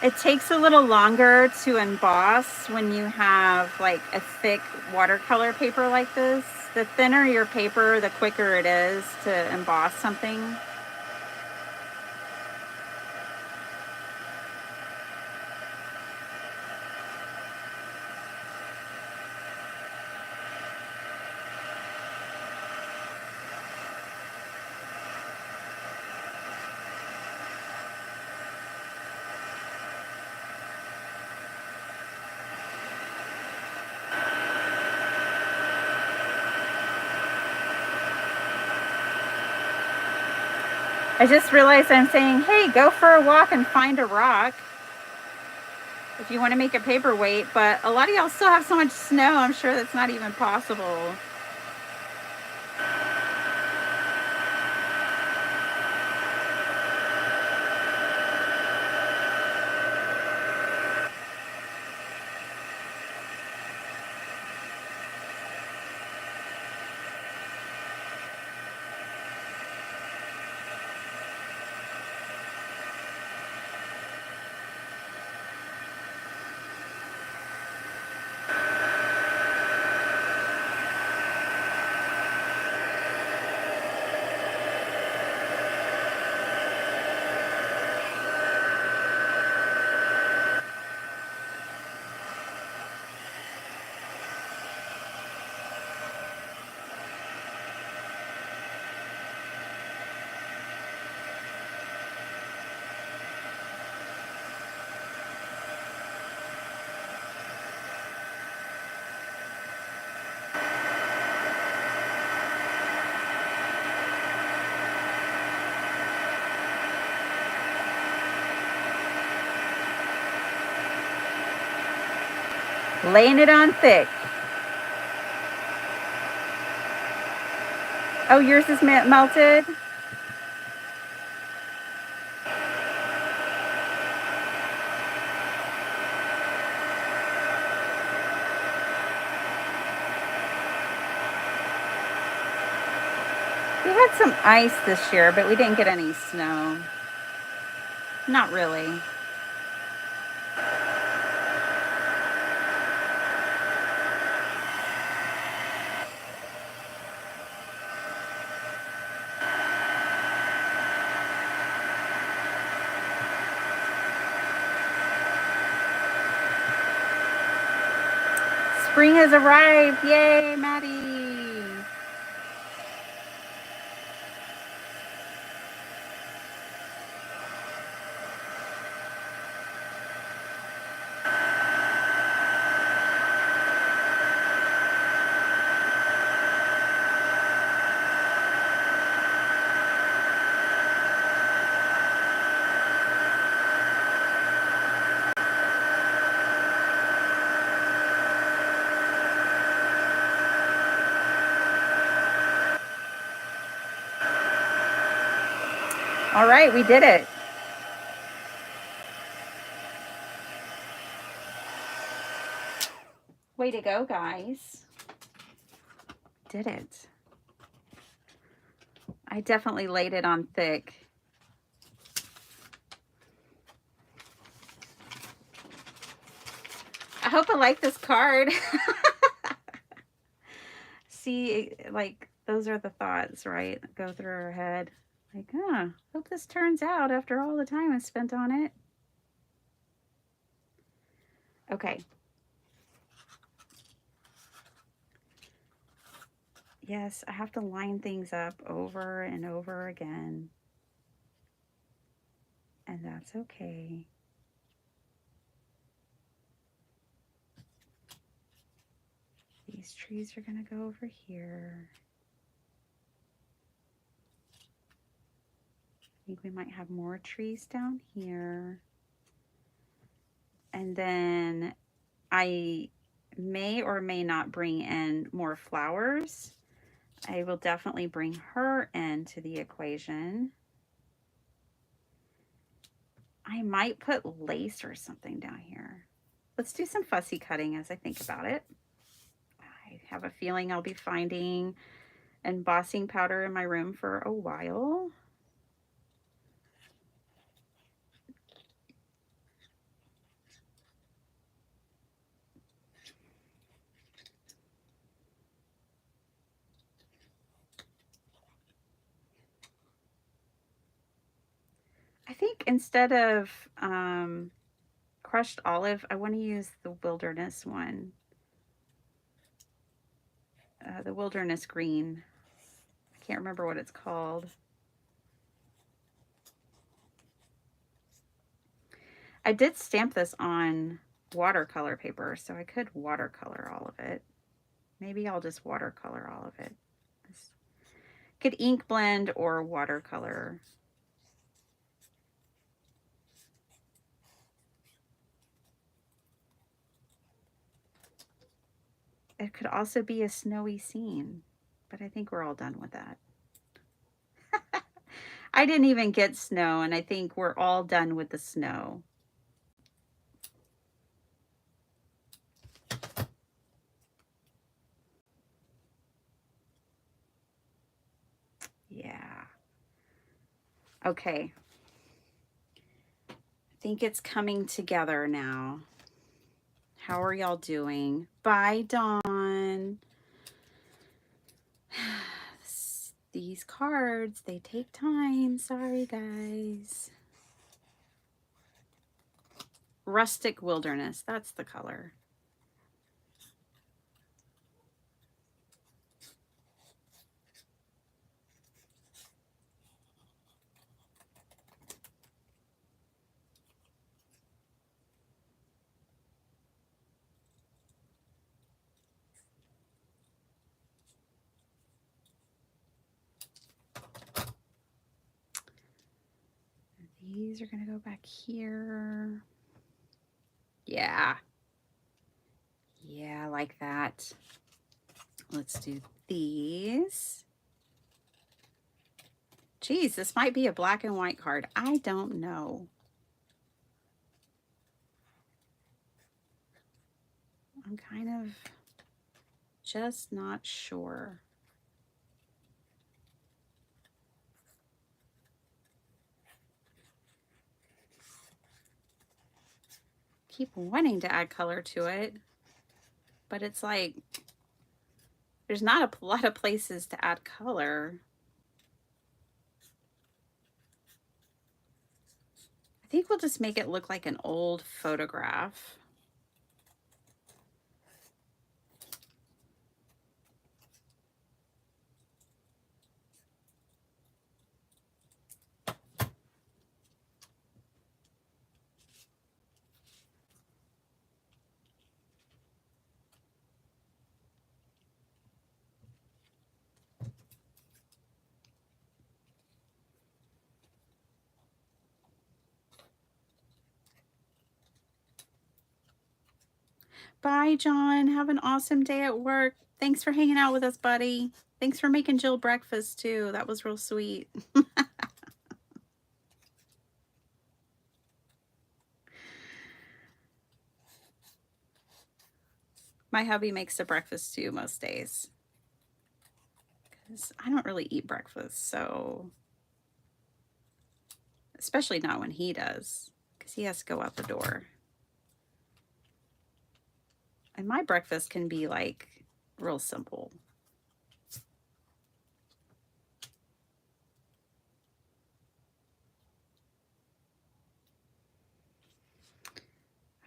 It takes a little longer to emboss when you have like a thick watercolor paper like this. The thinner your paper, the quicker it is to emboss something. I just realized I'm saying, hey, go for a walk and find a rock if you want to make a paperweight, but a lot of y'all still have so much snow, I'm sure that's not even possible. Laying it on thick. Oh, yours is melted? We had some ice this year, but we didn't get any snow. Not really. Spring has arrived. Yay, Maddie. All right, we did it. Way to go, guys. Did it. I definitely laid it on thick. hope I like this card. See, like, those are the thoughts, right? That go through our head. Like, hope this turns out after all the time I spent on it. Okay. Yes, I have to line things up over and over again. And that's okay. These trees are going to go over here. I think we might have more trees down here. And then I may or may not bring in more flowers. I will definitely bring her into the equation. I might put lace or something down here. Let's do some fussy cutting as I think about it. I have a feeling I'll be finding embossing powder in my room for a while. I think instead of crushed olive, I want to use the wilderness one. The wilderness green. I can't remember what it's called. I did stamp this on watercolor paper, so I could watercolor all of it. Maybe I'll just watercolor all of it. Could ink blend or watercolor. It could also be a snowy scene, but I think we're all done with that. I didn't even get snow, and I think we're all done with the snow. Yeah. Okay. I think it's coming together now. How are y'all doing? Bye, Dawn. These cards, they take time. Sorry, guys. Rustic Wilderness. That's the color. These are going to go back here. Yeah. Yeah, I like that. Let's do these. Geez, this might be a black and white card. I don't know. I'm kind of just not sure. Keep wanting to add color to it, but it's like there's not a lot of places to add color. I think we'll just make it look like an old photograph. Bye, John. Have an awesome day at work. Thanks for hanging out with us, buddy. Thanks for making Jill breakfast, too. That was real sweet. My hubby makes the breakfast, too, most days. Because I don't really eat breakfast, so... Especially not when he does, because he has to go out the door. And my breakfast can be like real simple.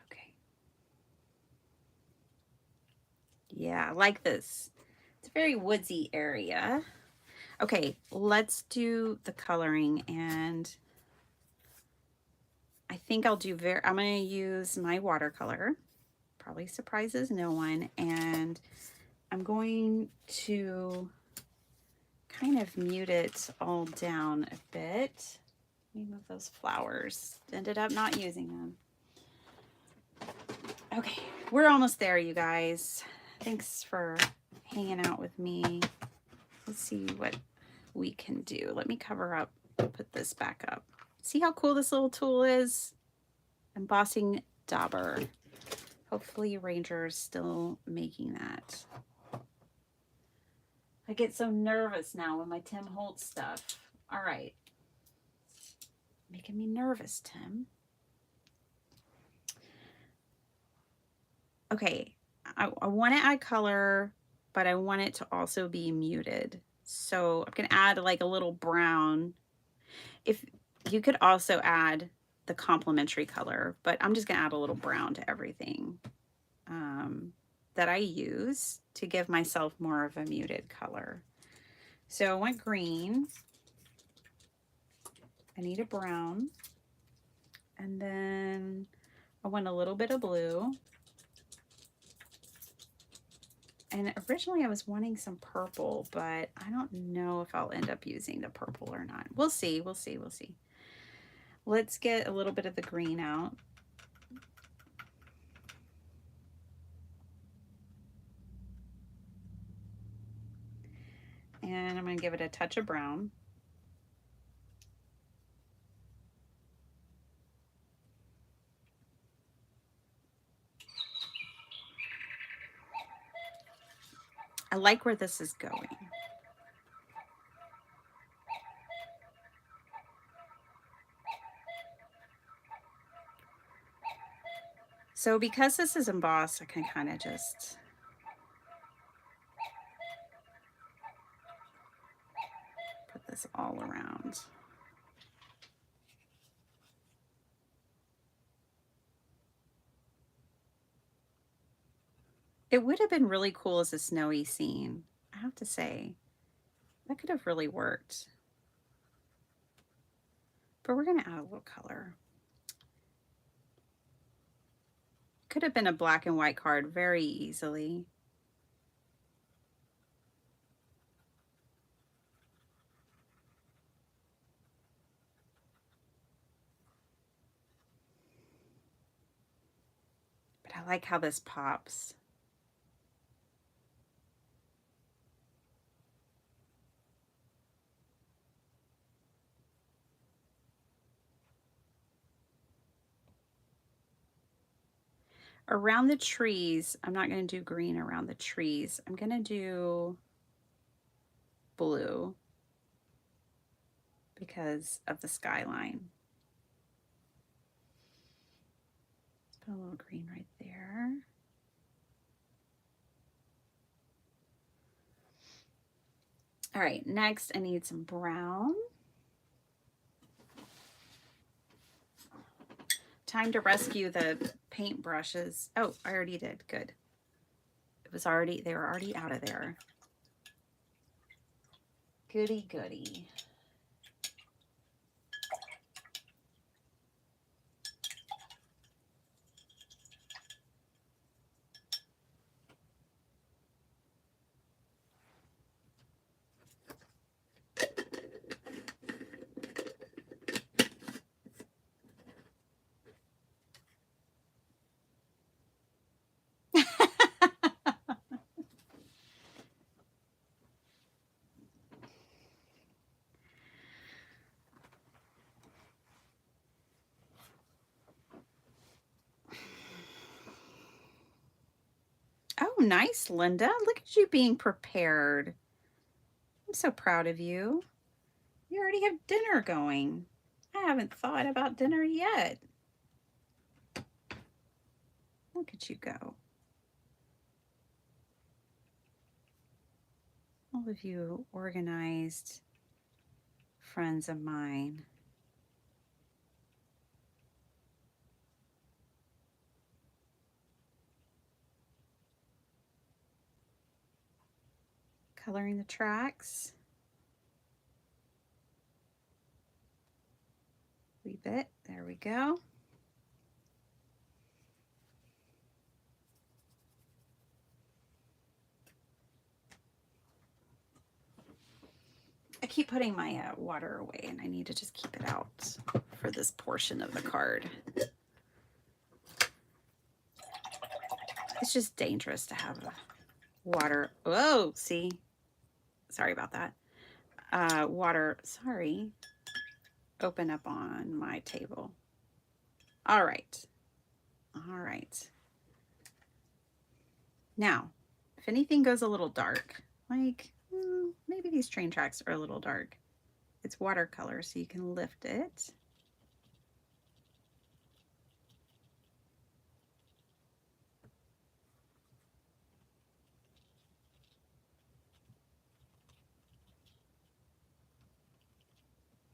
Okay. Yeah, I like this. It's a very woodsy area. Okay, let's do the coloring, and I think I'm going to use my watercolor. Probably surprises no one. And I'm going to kind of mute it all down a bit. Let me move those flowers. Ended up not using them. Okay, we're almost there, you guys. Thanks for hanging out with me. Let's see what we can do. Let me cover up, put this back up. See how cool this little tool is? Embossing dauber. Hopefully Ranger's still making that. I get so nervous now with my Tim Holtz stuff. All right. Making me nervous, Tim. Okay, I want to add color, but I want it to also be muted. So I'm going to add like a little brown. If you could also add the complementary color, but I'm just going to add a little brown to everything that I use to give myself more of a muted color. So I want green. I need a brown. And then I want a little bit of blue. And originally I was wanting some purple, but I don't know if I'll end up using the purple or not. We'll see, we'll see, we'll see. Let's get a little bit of the green out. And I'm going to give it a touch of brown. I like where this is going. So because this is embossed, I can kind of just put this all around. It would have been really cool as a snowy scene, I have to say. That could have really worked. But we're going to add a little color. Could have been a black and white card very easily. But I like how this pops. Around the trees, I'm not going to do green around the trees. I'm going to do blue because of the skyline. Let's put a little green right there. All right, next I need some brown. Time to rescue the paint brushes. Oh, I already did. Good. They were already out of there. Goody, goody. Oh, nice, Linda. Look at you being prepared. I'm so proud of you. You already have dinner going. I haven't thought about dinner yet. Look at you go. all of you organized friends of mine. Coloring the tracks. Wee bit. There we go. I keep putting my water away, and I need to just keep it out for this portion of the card. It's just dangerous to have water. Whoa, see? Sorry about that. Water, sorry, open up on my table. All right. All right. Now, if anything goes a little dark, like maybe these train tracks are a little dark, it's watercolor, so you can lift it.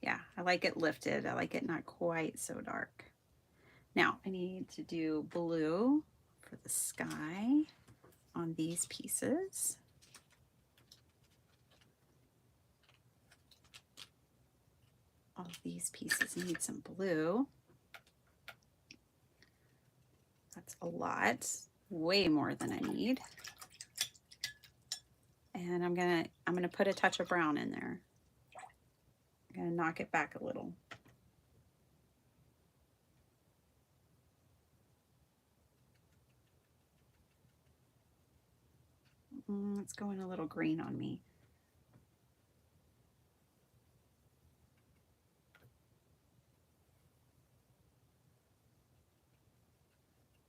Yeah, I like it lifted. I like it not quite so dark. Now I need to do blue for the sky on these pieces. All of these pieces need some blue. That's a lot, way more than I need. And I'm gonna put a touch of brown in there. I'm gonna knock it back a little. It's going a little green on me.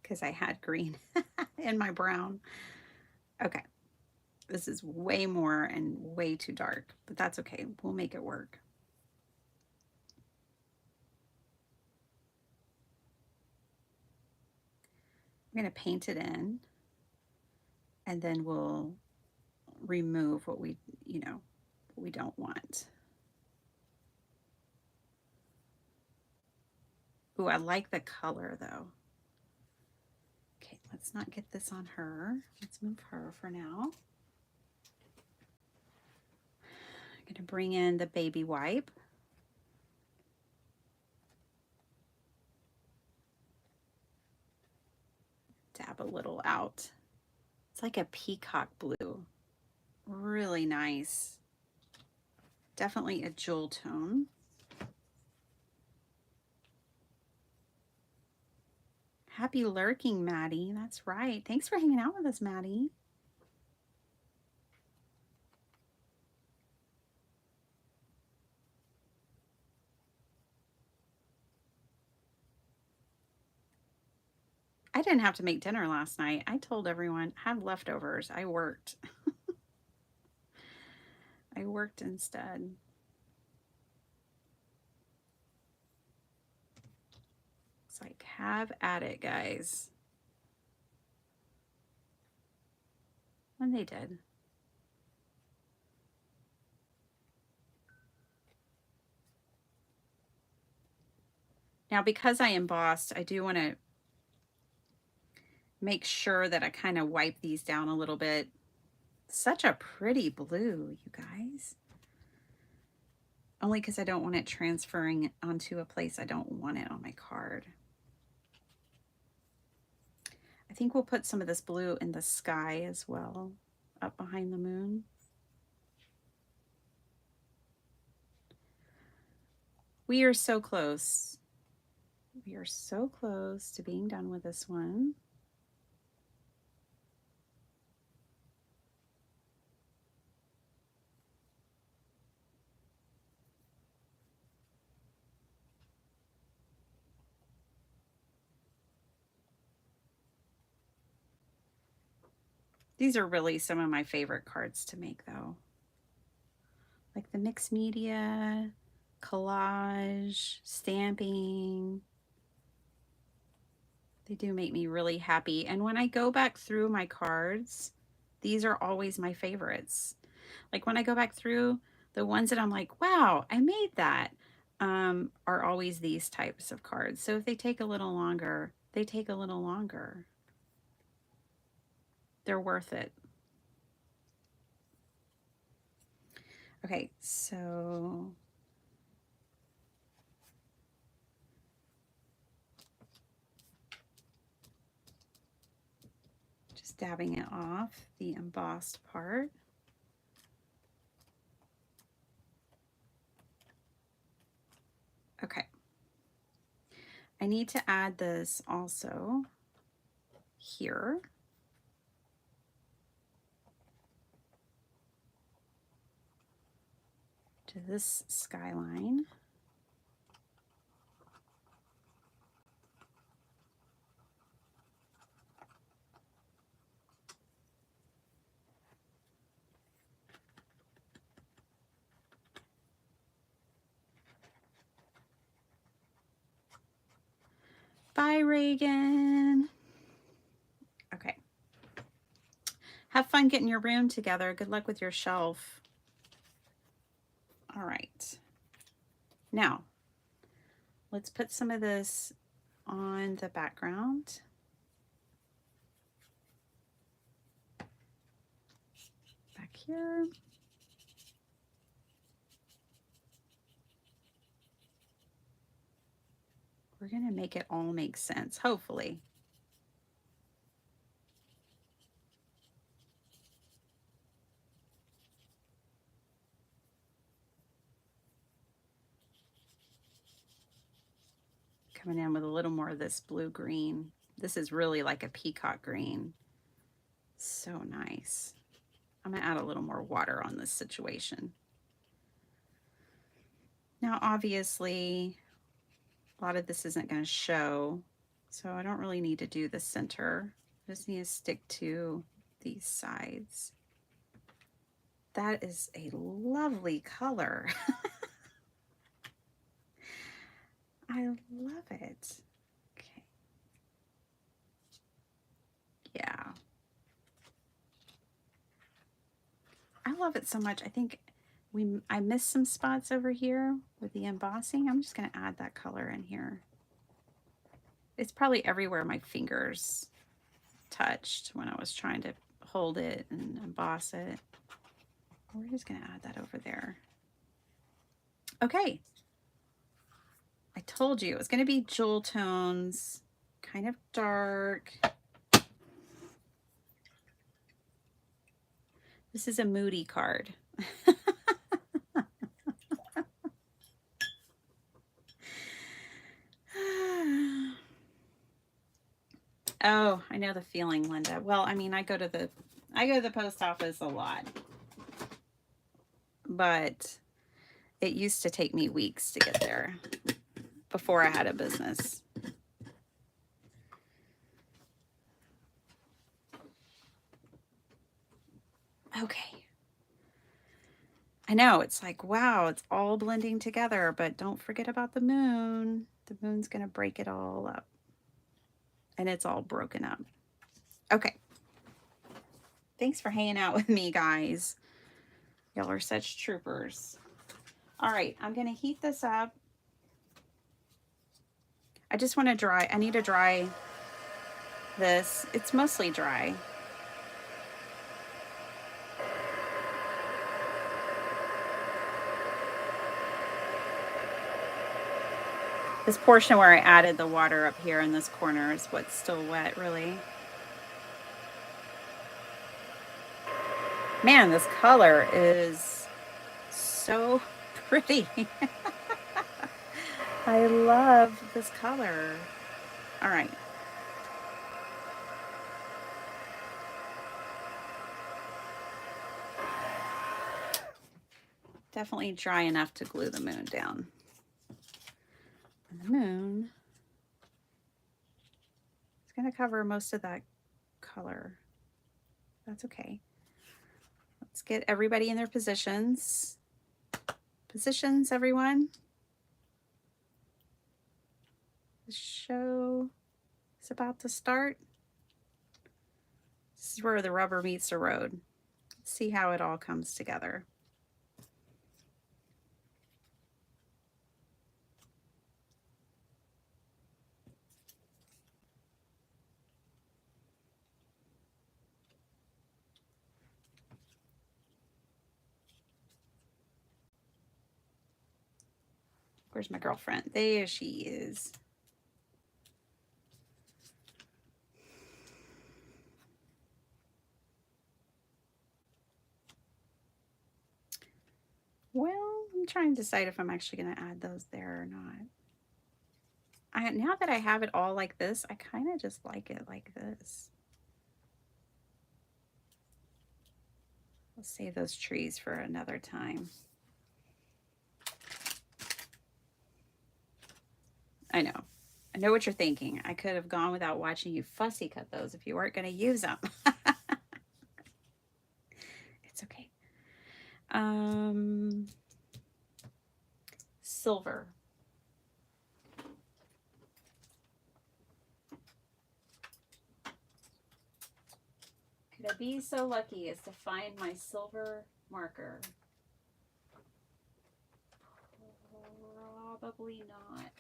Because I had green in my brown. Okay, this is way more and way too dark, but that's okay. We'll make it work. I'm gonna paint it in, and then we'll remove what we don't want. Ooh, I like the color though. Okay, let's not get this on her. Let's move her for now. I'm gonna bring in the baby wipe. Dab a little out. It's like a peacock blue. Really nice. Definitely a jewel tone. Happy lurking, Maddie. That's right. Thanks for hanging out with us, Maddie. I didn't have to make dinner last night. I told everyone I had leftovers. I worked. I worked instead. It's like, have at it, guys. And they did. Now, because I embossed, I do want to make sure that I kind of wipe these down a little bit. Such a pretty blue, you guys. Only because I don't want it transferring onto a place I don't want it on my card. I think we'll put some of this blue in the sky as well, up behind the moon. We are so close. We are so close to being done with this one. These are really some of my favorite cards to make though. Like the mixed media, collage, stamping. They do make me really happy. And when I go back through my cards, these are always my favorites. Like when I go back through, the ones that I'm like, wow, I made that, are always these types of cards. So if they take a little longer, they take a little longer. They're worth it. Okay, so just dabbing it off the embossed part. Okay. I need to add this also here. To this skyline. Bye, Reagan. Okay. Have fun getting your room together. Good luck with your shelf. All right. Now, let's put some of this on the background. Back here. We're going to make it all make sense, hopefully. Coming in with a little more of this blue-green. This is really like a peacock green. So nice. I'm going to add a little more water on this situation. Now, obviously, a lot of this isn't going to show, so I don't really need to do the center. I just need to stick to these sides. That is a lovely color. I love it. Okay. Yeah. I love it so much. I think I missed some spots over here with the embossing. I'm just going to add that color in here. It's probably everywhere my fingers touched when I was trying to hold it and emboss it. We're just going to add that over there. Okay. I told you it was going to be jewel tones, kind of dark. This is a moody card. Oh, I know the feeling, Linda. Well, I mean, I go to the post office a lot, but it used to take me weeks to get there before I had a business. Okay. I know, it's like, wow, it's all blending together, but don't forget about the moon. The moon's going to break it all up. And it's all broken up. Okay. Thanks for hanging out with me, guys. Y'all are such troopers. All right, I'm going to heat this up. I just want to dry. I need to dry this. It's mostly dry. This portion where I added the water up here in this corner is what's still wet, really. Man, this color is so pretty. I love this color. All right. Definitely dry enough to glue the moon down. And the moon is going to cover most of that color. That's okay. Let's get everybody in their positions. Positions, everyone. The show is about to start. This is where the rubber meets the road. See how it all comes together. Where's my girlfriend? There she is. Well, I'm trying to decide if I'm actually going to add those there or not. Now that I have it all like this, I kind of just like it like this. I'll save those trees for another time. I know. I know what you're thinking. I could have gone without watching you fussy cut those if you weren't going to use them. It's okay. Silver. Could I be so lucky as to find my silver marker? Probably not.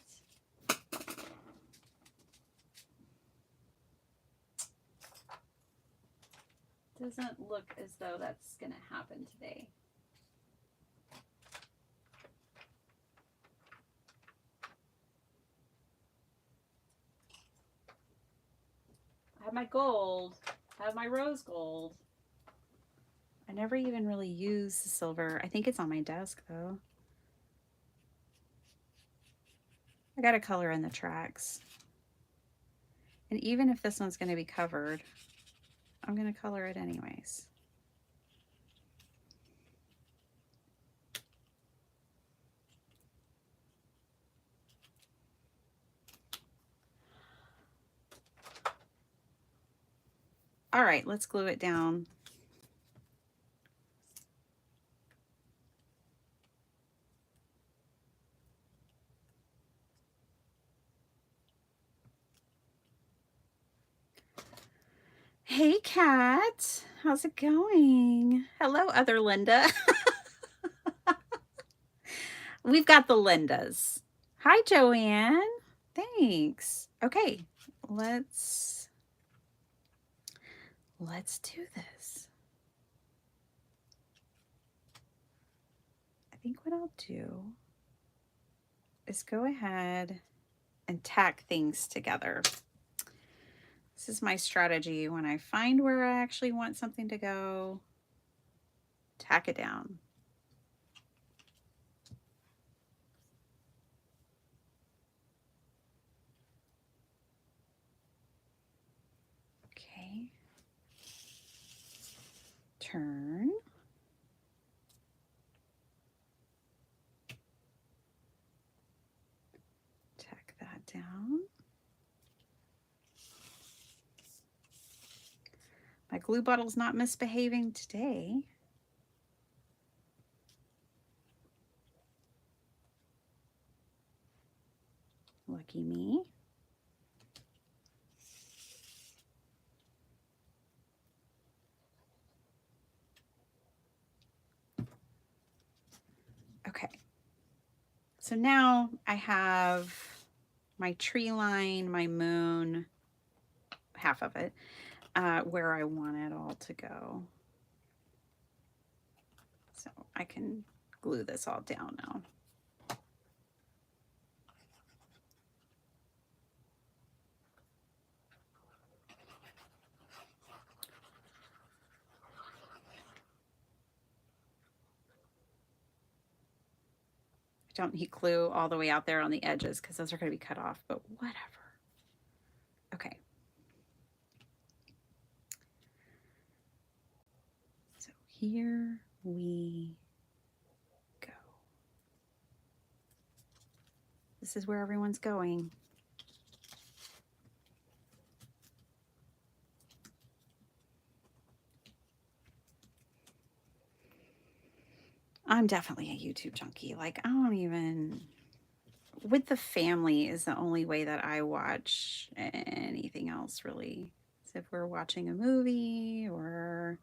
Doesn't look as though that's going to happen today. I have my gold. I have my rose gold. I never even really use the silver. I think it's on my desk though. I got to color in the tracks. And even if this one's going to be covered, I'm going to color it anyways. All right, let's glue it down. Hey, Kat. How's it going? Hello, other Linda. We've got the Lindas. Hi, Joanne. Thanks. Okay, let's do this. I think what I'll do is go ahead and tack things together. This is my strategy. When I find where I actually want something to go, tack it down. Okay. Turn. Tack that down. My glue bottle's not misbehaving today. Lucky me. Okay. So now I have my tree line, my moon, half of it, where I want it all to go. So I can glue this all down now. I don't need glue all the way out there on the edges because those are going to be cut off, but whatever. Okay. So here we go. This is where everyone's going. I'm definitely a YouTube junkie. Like, I don't even, with the family is the only way that I watch anything else really. So if we're watching a movie or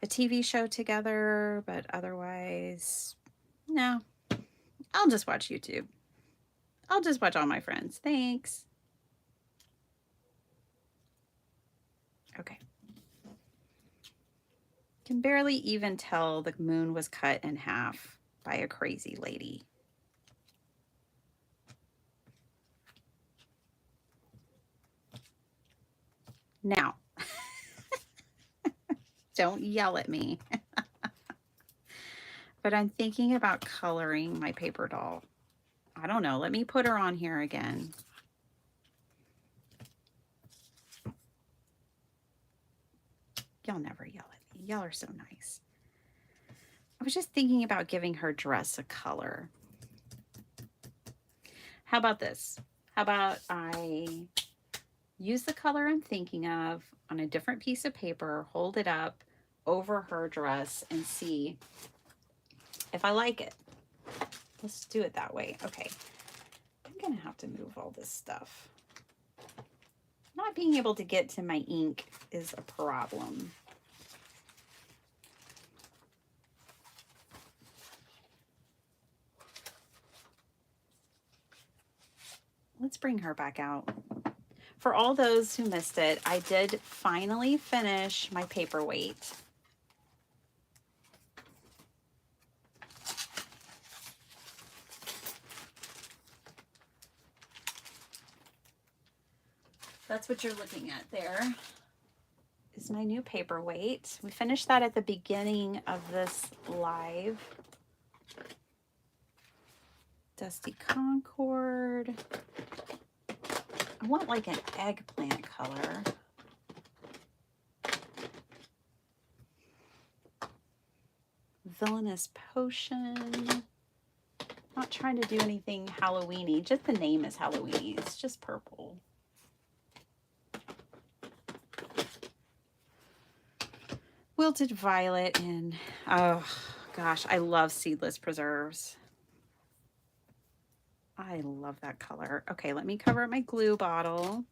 a TV show together, but otherwise, no. I'll just watch YouTube. I'll just watch All My Friends. Thanks. Okay. Can barely even tell the moon was cut in half by a crazy lady. Now, don't yell at me. But I'm thinking about coloring my paper doll. I don't know. Let me put her on here again. Y'all never yell at me. Y'all are so nice. I was just thinking about giving her dress a color. How about this? How about I use the color I'm thinking of on a different piece of paper, hold it up over her dress and see if I like it. Let's do it that way. Okay. I'm going to have to move all this stuff. Not being able to get to my ink is a problem. Let's bring her back out. For all those who missed it, I did finally finish my Paperweight. That's what you're looking at there. Is my new Paperweight. We finished that at the beginning of this live. Dusty Concord. I want like an eggplant color. Villainous Potion. Not trying to do anything Halloween-y. Just the name is Halloween-y. It's just purple. Wilted Violet and, oh gosh, I love Seedless Preserves. I love that color. Okay, let me cover up my glue bottle.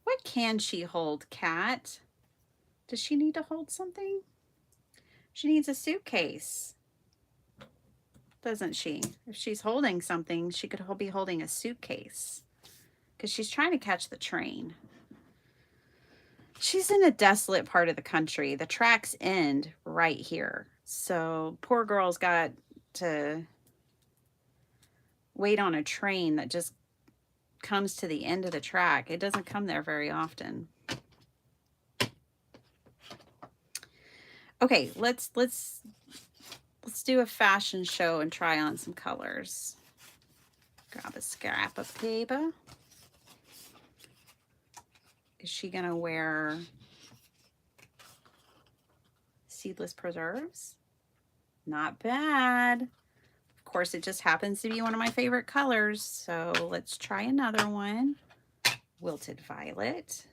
What can she hold, Kat? Does she need to hold something? She needs a suitcase, doesn't she? If she's holding something, she could be holding a suitcase because she's trying to catch the train. She's in a desolate part of the country. The tracks end right here. So poor girl's got to wait on a train that just comes to the end of the track. It doesn't come there very often. Okay, let's do a fashion show and try on some colors. Grab a scrap of paper. Is she gonna wear Seedless Preserves? Not bad. Of course, it just happens to be one of my favorite colors. So let's try another one. Wilted Violet.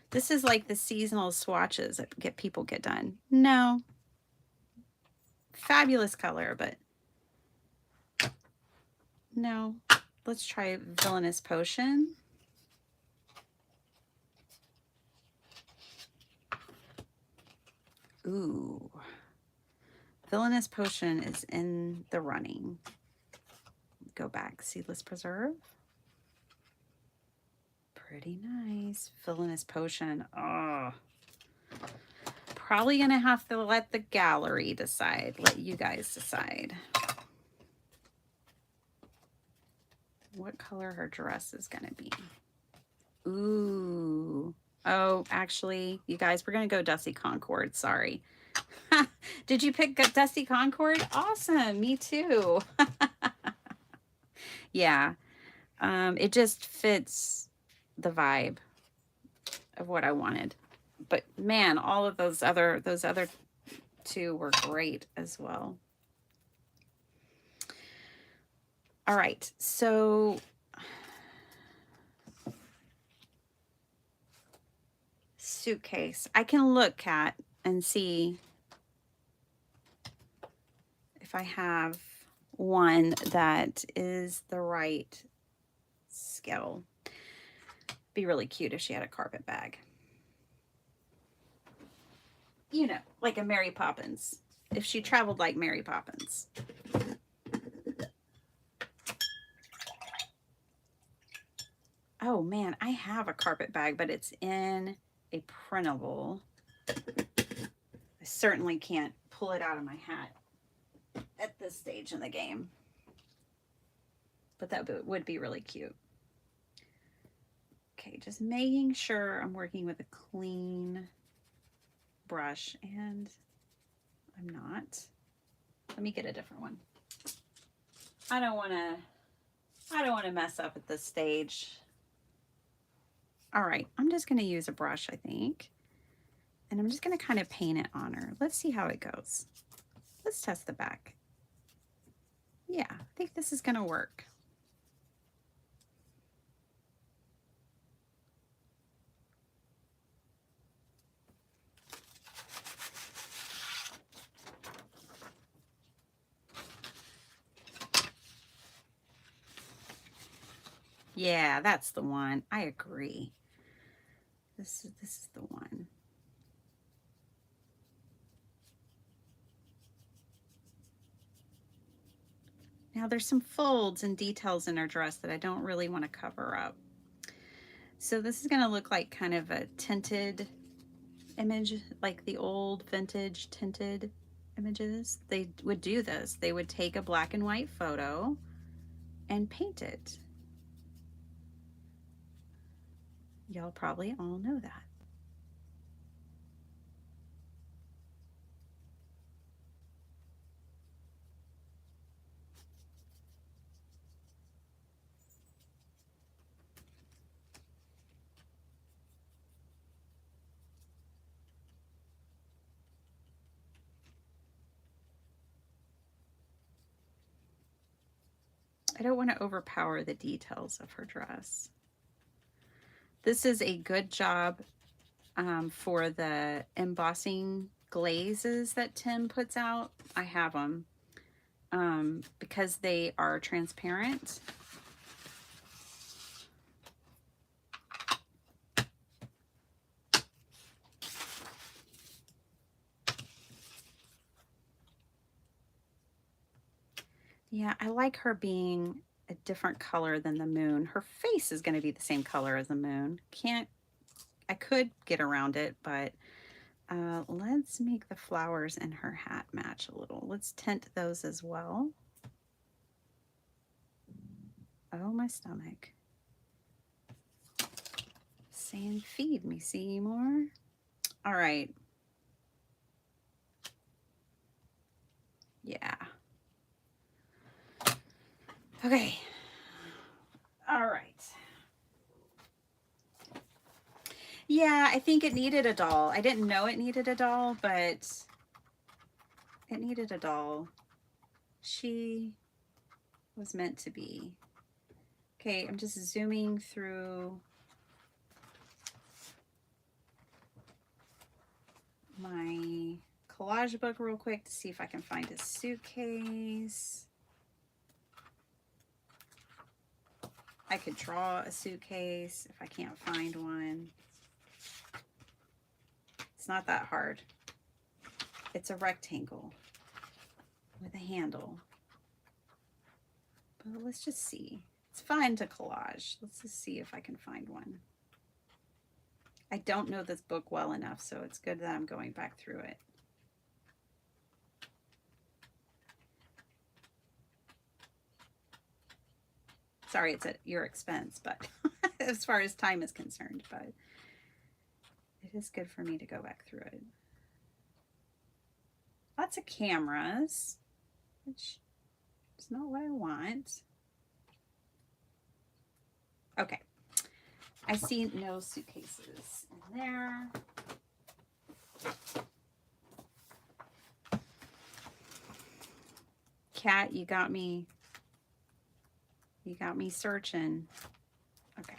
This is like the seasonal swatches that people get done. No. Fabulous color, but no. Let's try Villainous Potion. Ooh. Villainous Potion is in the running. Go back. Seedless Preserve. Pretty nice. Villainous Potion. Oh. Probably going to have to let the gallery decide. Let you guys decide what color her dress is going to be. Ooh. Oh, actually, you guys, we're going to go Dusty Concord. Sorry. Did you pick Dusty Concord? Awesome. Me too. Yeah. It just fits the vibe of what I wanted. But man, all of those other two were great as well. All right. So suitcase. I can look at and see if I have one that is the right skill. Be really cute if she had a carpet bag. You know, like a Mary Poppins. If she traveled like Mary Poppins. Oh man, I have a carpet bag, but it's in a printable. I certainly can't pull it out of my hat at this stage in the game. But that would be really cute. Okay, just making sure I'm working with a clean brush, and I'm not. Let me get a different one. I don't want to mess up at this stage. All right, I'm just going to use a brush, I think. And I'm just going to kind of paint it on her. Let's see how it goes. Let's test the back. Yeah, I think this is going to work. Yeah, that's the one. I agree. This is the one. Now there's some folds and details in her dress that I don't really want to cover up. So this is going to look like kind of a tinted image, like the old vintage tinted images. They would do this. They would take a black and white photo and paint it. Y'all probably all know that. I don't want to overpower the details of her dress. This is a good job for the embossing glazes that Tim puts out. I have them because they are transparent. Yeah, I like her being a different color than the moon. Her face is going to be the same color as the moon. I could get around it, but let's make the flowers in her hat match a little. Let's tint those as well. Oh, my stomach. Saying feed me, Seymour. All right. Yeah. Okay. All right. Yeah, I think it needed a doll. I didn't know it needed a doll, but it needed a doll. She was meant to be. Okay, I'm just zooming through my collage book real quick to see if I can find a suitcase. I could draw a suitcase if I can't find one. It's not that hard. It's a rectangle with a handle. But let's just see. It's fun to collage. Let's just see if I can find one. I don't know this book well enough, so it's good that I'm going back through it. Sorry, it's at your expense, but as far as time is concerned, but it is good for me to go back through it. Lots of cameras, which is not what I want. Okay, I see no suitcases in there. Cat, you got me searching. Okay.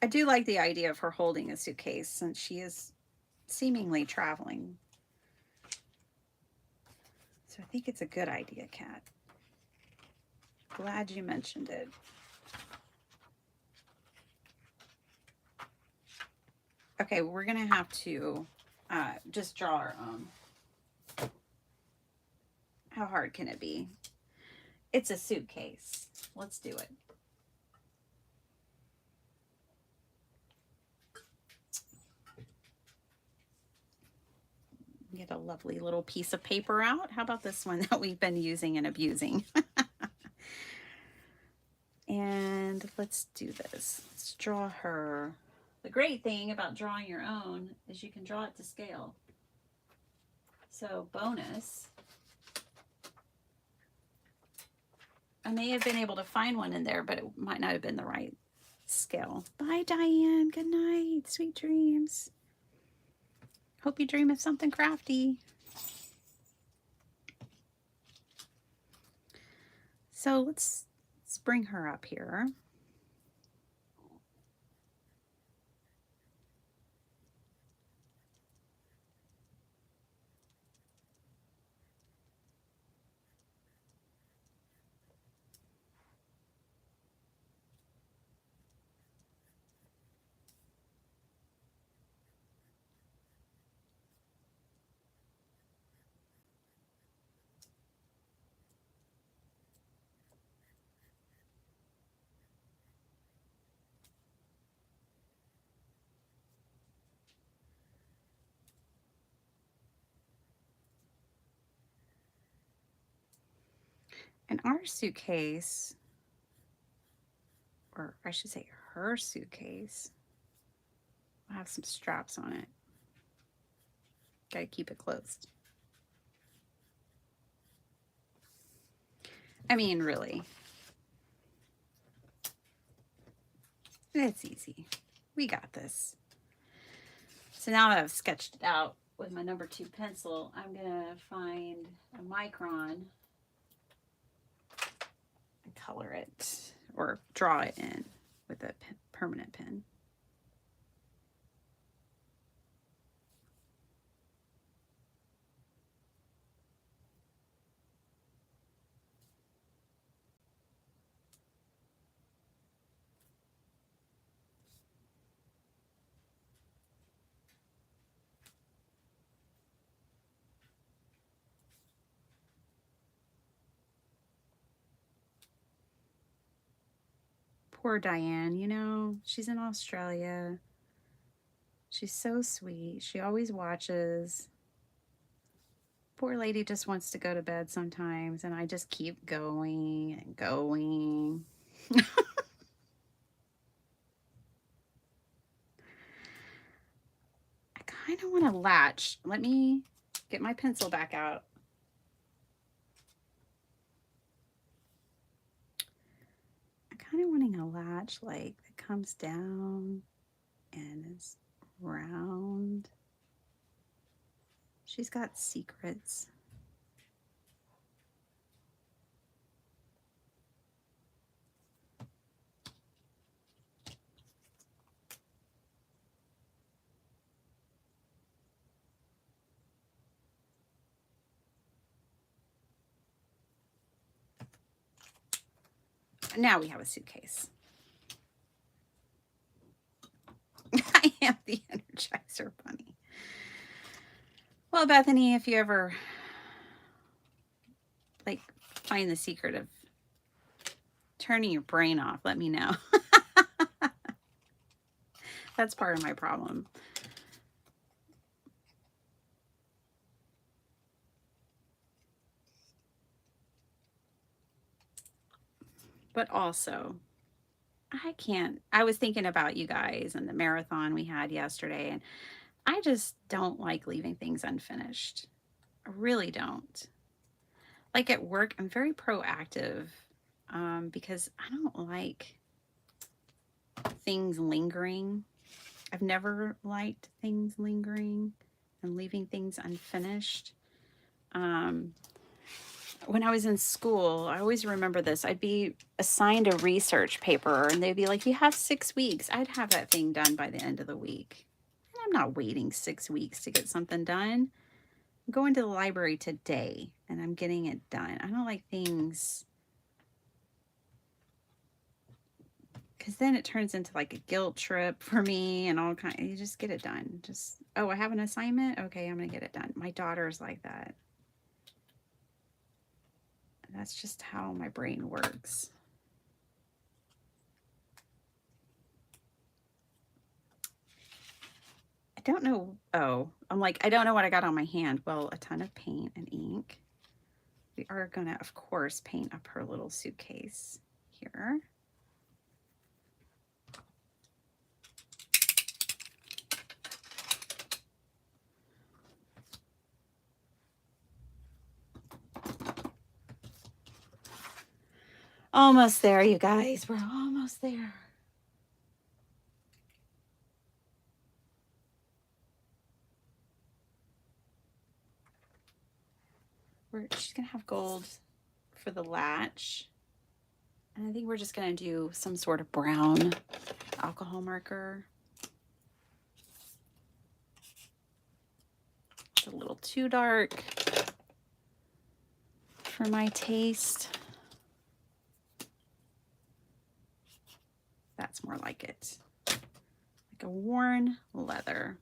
I do like the idea of her holding a suitcase since she is seemingly traveling. So I think it's a good idea, Kat. Glad you mentioned it. Okay, we're going to have to just draw our own. How hard can it be? It's a suitcase. Let's do it. Get a lovely little piece of paper out. How about this one that we've been using and abusing? And let's do this. Let's draw her. The great thing about drawing your own is you can draw it to scale. So bonus. I may have been able to find one in there, but it might not have been the right scale. Bye, Diane. Good night. Sweet dreams. Hope you dream of something crafty. So let's bring her up here. And our suitcase, or I should say her suitcase, will have some straps on it. Gotta keep it closed. I mean, really. It's easy. We got this. So now that I've sketched it out with my number 2 pencil, I'm gonna find a micron and color it or draw it in with a permanent pen. Poor Diane, you know, she's in Australia. She's so sweet. She always watches. Poor lady just wants to go to bed sometimes, and I just keep going and going. I kind of want to latch. Let me get my pencil back out. I'm kind of wanting a latch like that comes down and is round. She's got secrets. Now we have a suitcase. I am the Energizer Bunny. Well, Bethany, if you ever like find the secret of turning your brain off, let me know. That's part of my problem. But also, I was thinking about you guys and the marathon we had yesterday, and I just don't like leaving things unfinished. I really don't. Like at work, I'm very proactive because I don't like things lingering. I've never liked things lingering and leaving things unfinished. when I was in school, I always remember this. I'd be assigned a research paper and they'd be like, you have 6 weeks. I'd have that thing done by the end of the week. And I'm not waiting 6 weeks to get something done. I'm going to the library today and I'm getting it done. I don't like things because then it turns into like a guilt trip for me and all kind. You just get it done. Just, oh, I have an assignment. Okay, I'm gonna get it done. My daughter's like that. That's just how my brain works. I don't know. Oh, I'm like, I don't know what I got on my hand. Well, a ton of paint and ink. We are gonna, of course, paint up her little suitcase here. Almost there, you guys. We're almost there. She's gonna have gold for the latch. And I think we're just gonna do some sort of brown alcohol marker. It's a little too dark for my taste. That's more like it. Like a worn leather.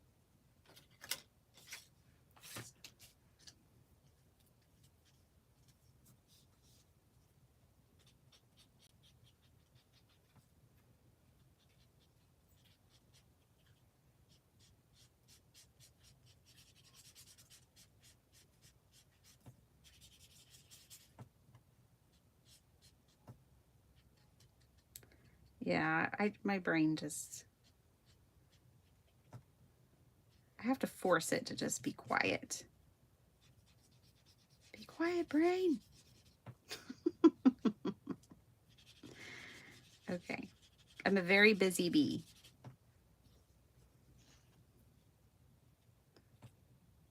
Yeah, my brain just, I have to force it to just be quiet. Be quiet, brain. Okay. I'm a very busy bee.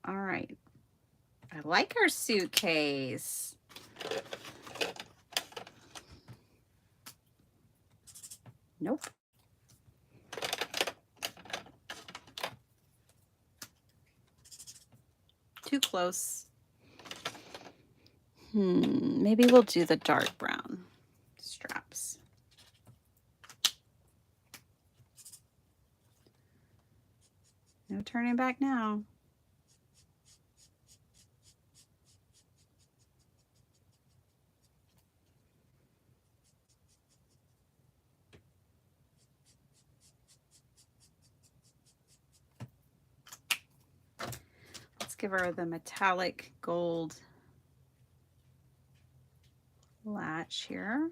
All right. I like our suitcase. Nope. Too close. Maybe we'll do the dark brown straps. No turning back now. Let's give her the metallic gold latch here.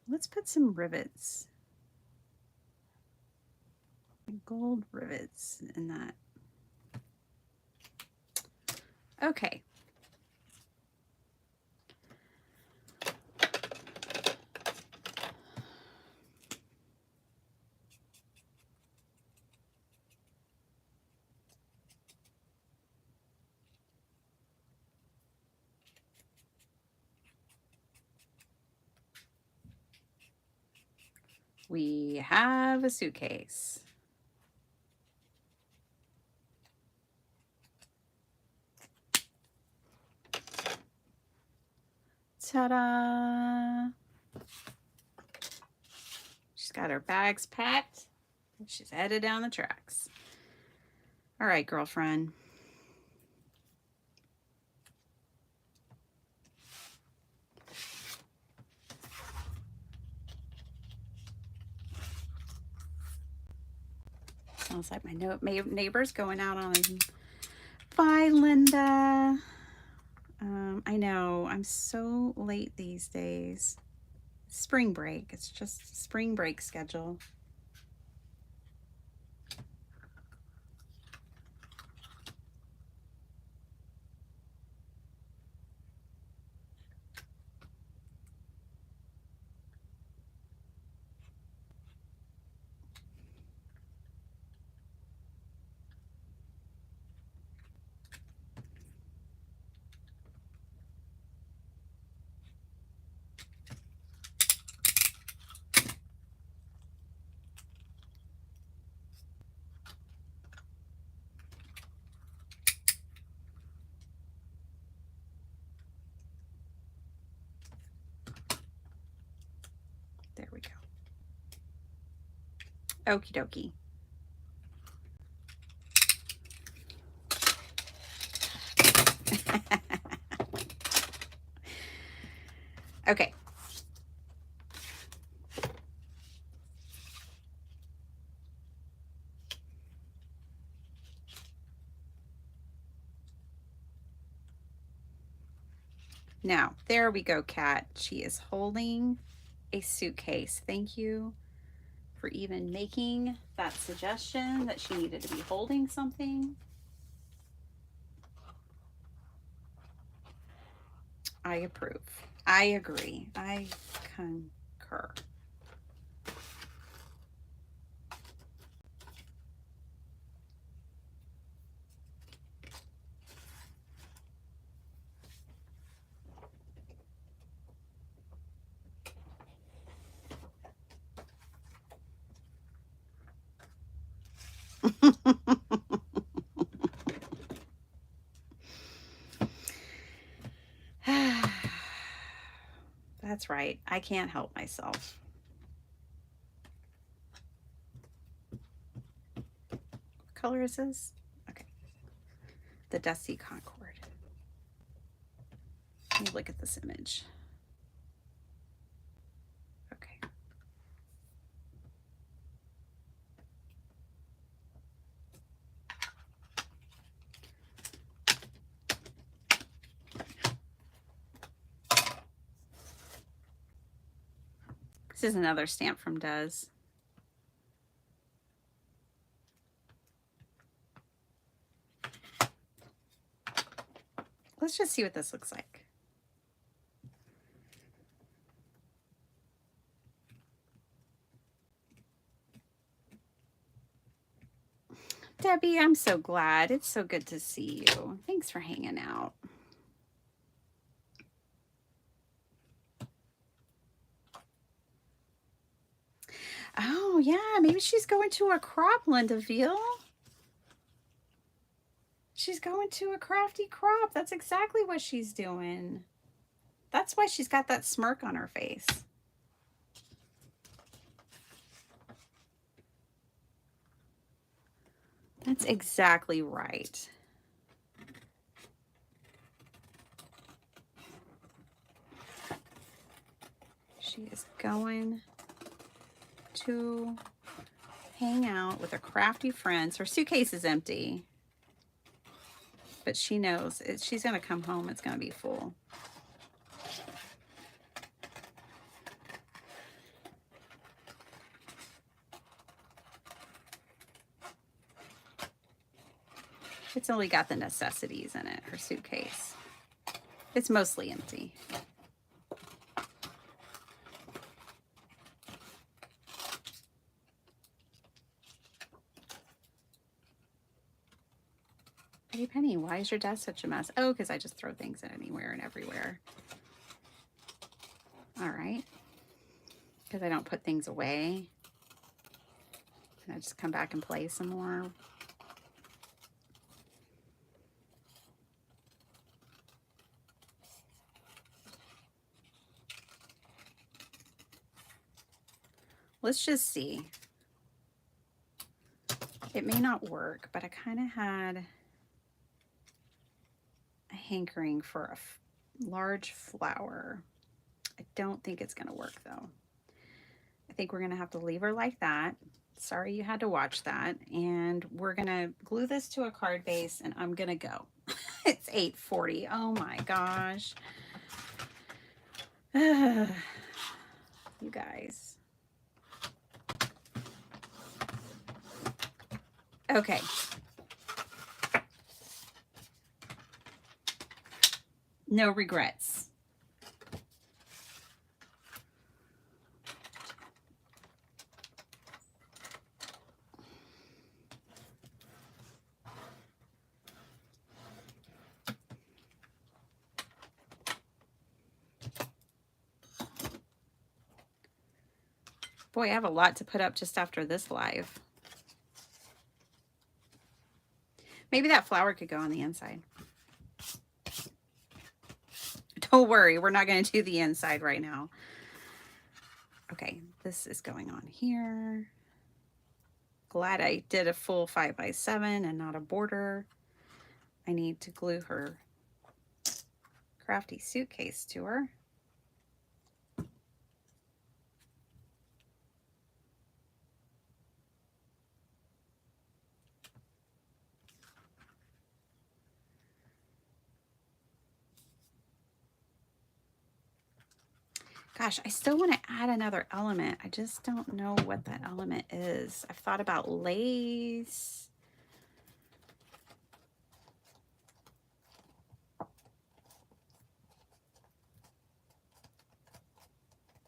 Let's put some rivets. Gold rivets in that. Okay. We have a suitcase. Ta-da! She's got her bags packed. She's headed down the tracks. All right, girlfriend. Sounds like my neighbor's going out on a... Bye, Linda. I know, I'm so late these days. Spring break. It's just spring break schedule. Okie dokie. Okay. Now, there we go, Kat. She is holding a suitcase. Thank you for even making that suggestion that she needed to be holding something. I approve. I agree. I concur. That's right. I can't help myself. What color is this? Okay. The Dusty Concord. Let me look at this image. Okay. This is another stamp from Does. Let's just see what this looks like. Debbie, I'm so glad. It's so good to see you. Thanks for hanging out. Oh, yeah. Maybe she's going to a crop, Linda Veal. She's going to a crafty crop. That's exactly what she's doing. That's why she's got that smirk on her face. That's exactly right. She is going to hang out with her crafty friends. Her suitcase is empty, but she knows she's going to come home. It's going to be full. It's only got the necessities in it, her suitcase. It's mostly empty. Hey, Penny, why is your desk such a mess? Oh, because I just throw things anywhere and everywhere. All right. Because I don't put things away. And I just come back and play some more. Let's just see. It may not work, but I kind of had a hankering for a large flower. I don't think it's going to work, though. I think we're going to have to leave her like that. Sorry you had to watch that. And we're going to glue this to a card base, and I'm going to go. It's 8:40. Oh, my gosh. You guys. Okay. No regrets. Boy, I have a lot to put up just after this live. Maybe that flower could go on the inside. Don't worry, we're not going to do the inside right now. Okay, this is going on here. Glad I did a full 5x7 and not a border. I need to glue her crafty suitcase to her. Gosh, I still want to add another element. I just don't know what that element is. I've thought about lace.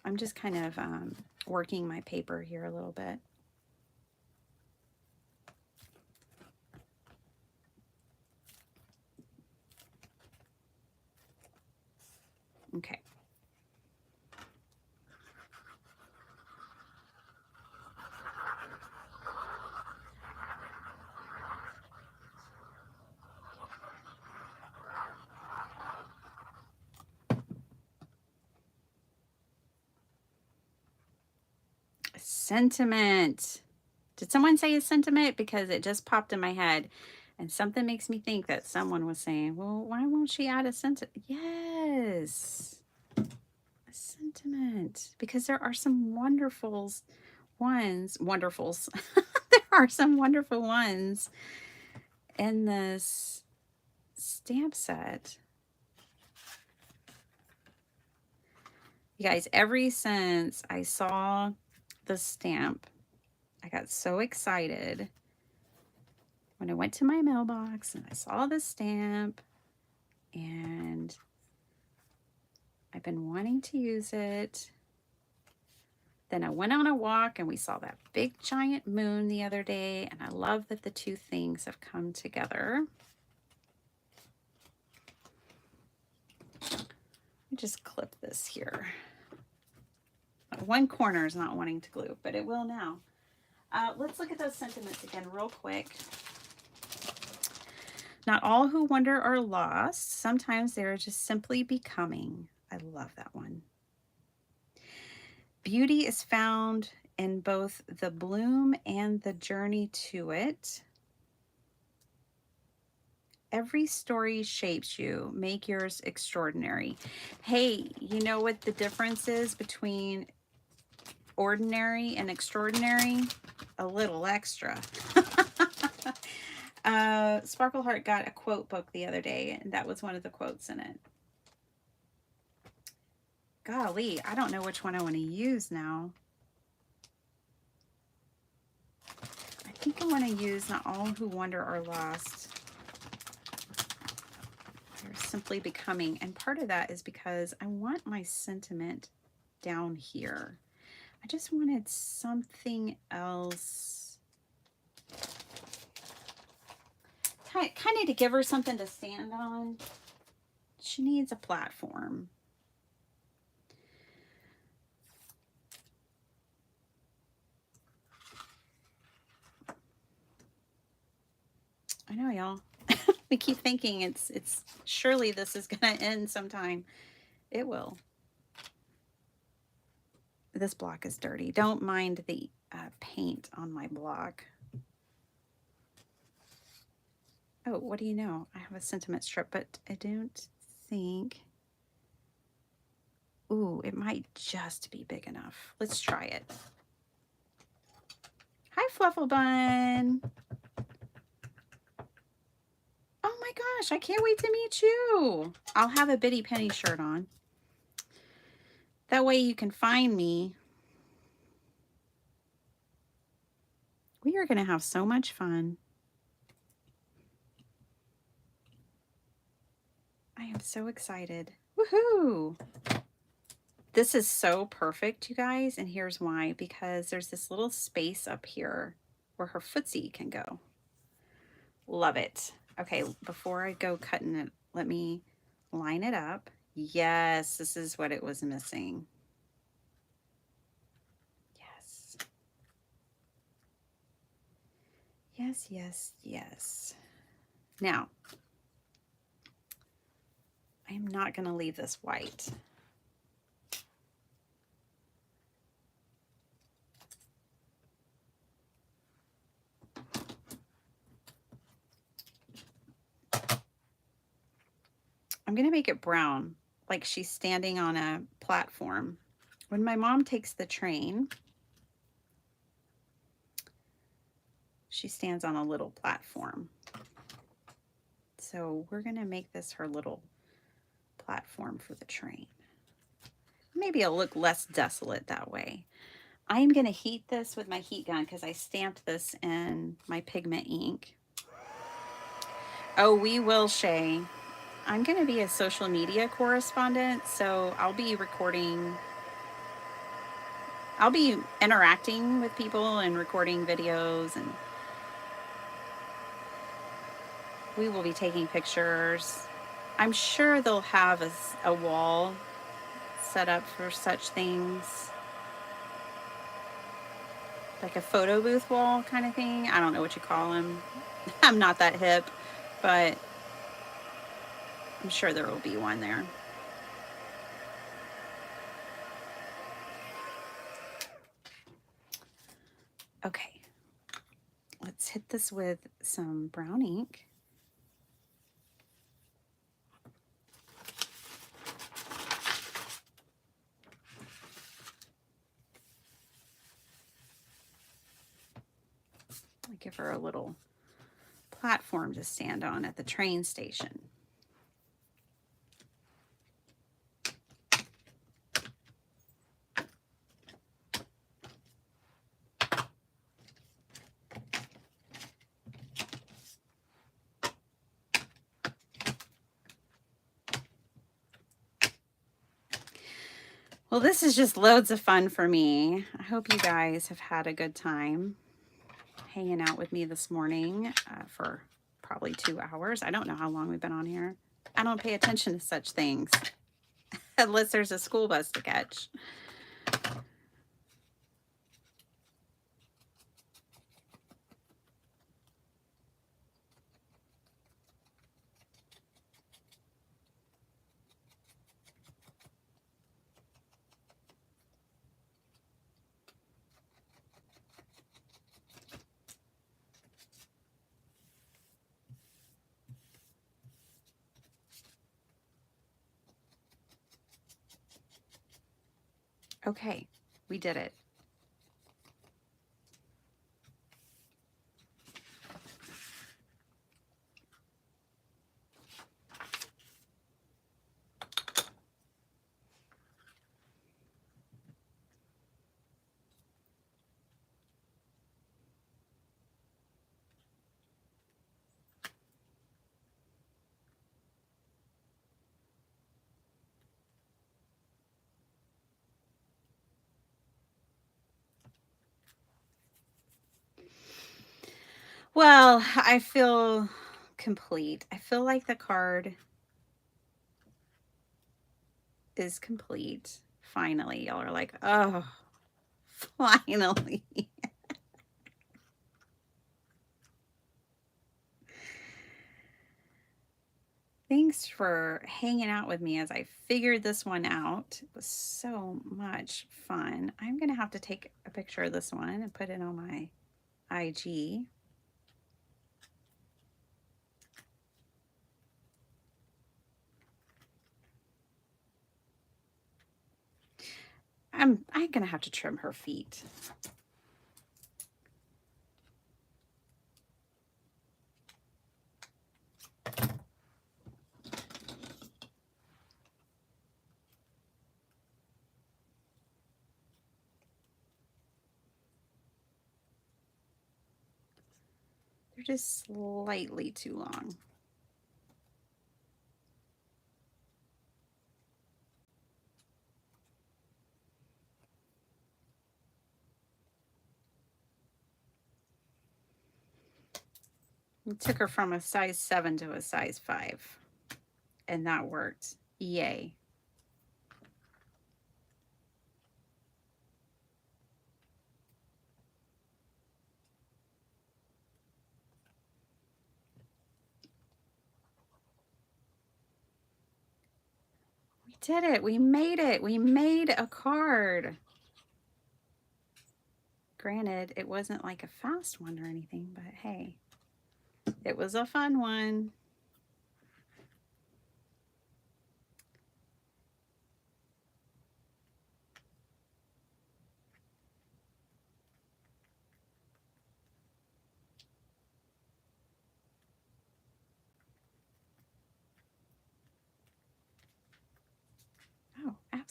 I'm just kind of working my paper here a little bit. Okay. Sentiment. Did someone say a sentiment? Because it just popped in my head. And something makes me think that someone was saying, well, why won't she add a sentiment? Yes. A sentiment. Because there are some wonderfuls. There are some wonderful ones in this stamp set. You guys, ever since I saw the stamp, I got so excited when I went to my mailbox and I saw the stamp, and I've been wanting to use it. Then I went on a walk and we saw that big giant moon the other day, and I love that the two things have come together. Let me just clip this here. One corner is not wanting to glue, but it will now. Let's look at those sentiments again real quick. Not all who wander are lost. Sometimes they're just simply becoming. I love that one. Beauty is found in both the bloom and the journey to it. Every story shapes you. Make yours extraordinary. Hey, you know what the difference is between ordinary and extraordinary? A little extra. Sparkleheart got a quote book the other day, and that was one of the quotes in it. Golly, I don't know which one I want to use now. I think I want to use Not All Who Wander Are Lost. They're simply becoming. And part of that is because I want my sentiment down here. I just wanted something else. Kind of to give her something to stand on. She needs a platform. I know, y'all. We keep thinking it's surely this is going to end sometime. It will. This block is dirty. Don't mind the paint on my block. Oh, what do you know? I have a sentiment strip, but I don't think... Ooh, it might just be big enough. Let's try it. Hi, Flufflebun. Oh my gosh, I can't wait to meet you. I'll have a Bitty Penny shirt on. That way you can find me. We are going to have so much fun. I am so excited. Woohoo! This is so perfect, you guys, and here's why. Because there's this little space up here where her footsie can go. Love it. Okay, before I go cutting it, let me line it up. Yes, this is what it was missing. Yes. Yes, yes, yes. Now, I am not going to leave this white. I'm going to make it brown, like she's standing on a platform. When my mom takes the train, she stands on a little platform. So we're going to make this her little platform for the train. Maybe it'll look less desolate that way. I'm going to heat this with my heat gun because I stamped this in my pigment ink. Oh, we will, Shay. I'm going to be a social media correspondent, so I'll be recording. I'll be interacting with people and recording videos, and we will be taking pictures. I'm sure they'll have a wall set up for such things. Like a photo booth wall kind of thing. I don't know what you call them. I'm not that hip, but I'm sure there will be one there. Okay, let's hit this with some brown ink. I'll give her a little platform to stand on at the train station. Well, this is just loads of fun for me. I hope you guys have had a good time hanging out with me this morning for probably 2 hours. I don't know how long we've been on here. I don't pay attention to such things unless there's a school bus to catch. Okay, we did it. Well, I feel complete. I feel like the card is complete. Finally, y'all are like, oh, finally. Thanks for hanging out with me as I figured this one out. It was so much fun. I'm going to have to take a picture of this one and put it on my IG. I'm going to have to trim her feet. They're just slightly too long. We took her from a size 7 to a size 5, and that worked. Yay. We did it. We made it. We made a card. Granted, it wasn't like a fast one or anything, but hey, it was a fun one.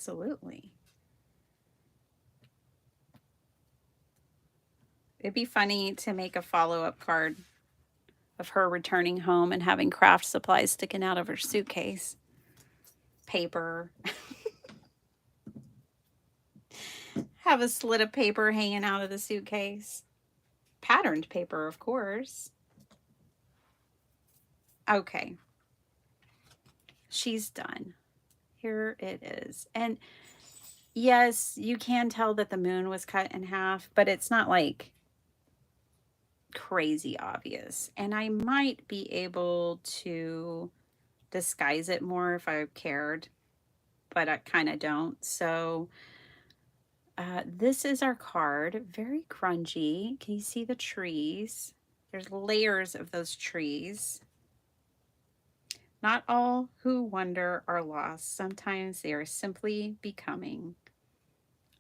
Absolutely. It'd be funny to make a follow-up card of her returning home and having craft supplies sticking out of her suitcase. Paper. Have a slit of paper hanging out of the suitcase. Patterned paper, of course. Okay. She's done. Here it is. And yes, you can tell that the moon was cut in half, but it's not like crazy obvious. And I might be able to disguise it more if I cared, but I kind of don't. So this is our card. Very grungy. Can you see the trees? There's layers of those trees. Not all who wander are lost. Sometimes they are simply becoming.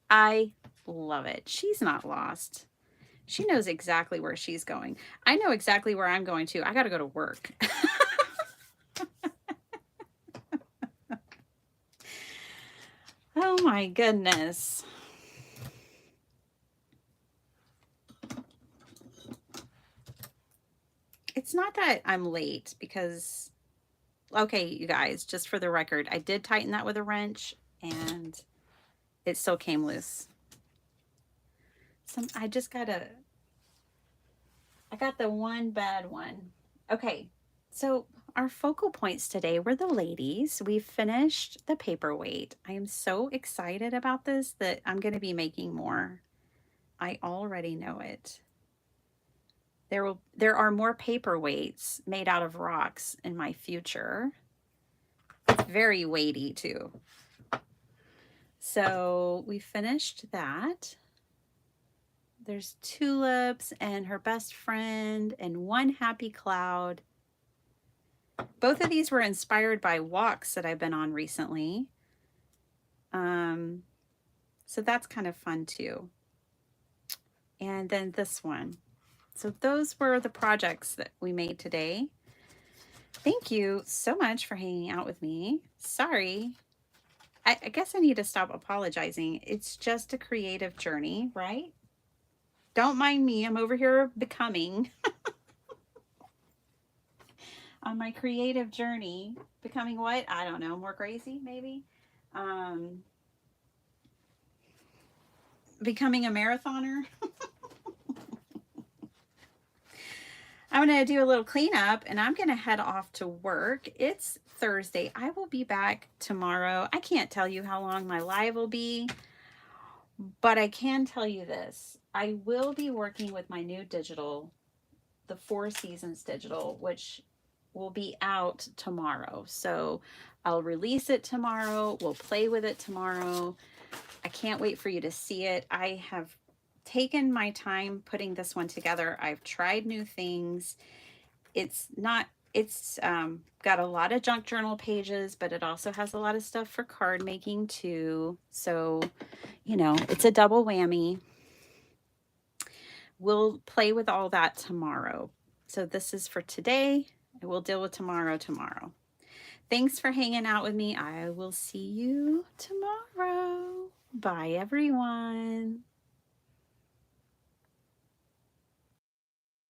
I love it. She's not lost. She knows exactly where she's going. I know exactly where I'm going to. I got to go to work. Oh my goodness. It's not that I'm late because, okay, you guys, just for the record, I did tighten that with a wrench and it still came loose. I got the one bad one. Okay, so our focal points today were the ladies. We finished the paperweight. I am so excited about this that I'm going to be making more. I already know it. There are more paperweights made out of rocks in my future. It's very weighty too. So we finished that. There's tulips and her best friend and one happy cloud. Both of these were inspired by walks that I've been on recently. So that's kind of fun too. And then this one. So those were the projects that we made today. Thank you so much for hanging out with me. Sorry. I guess I need to stop apologizing. It's just a creative journey, right? Don't mind me. I'm over here becoming on my creative journey. Becoming what? I don't know. More crazy, maybe? Becoming a marathoner. I'm going to do a little cleanup and I'm going to head off to work. It's Thursday. I will be back tomorrow. I can't tell you how long my live will be, but I can tell you this. I will be working with my new digital, the 4 Seasons digital, which will be out tomorrow. So I'll release it tomorrow. We'll play with it tomorrow. I can't wait for you to see it. I have taken my time putting this one together. I've tried new things. It's got a lot of junk journal pages, but it also has a lot of stuff for card making too. So, you know, it's a double whammy. We'll play with all that tomorrow. So this is for today. I will deal with tomorrow. Thanks for hanging out with me. I will see you tomorrow. Bye, everyone.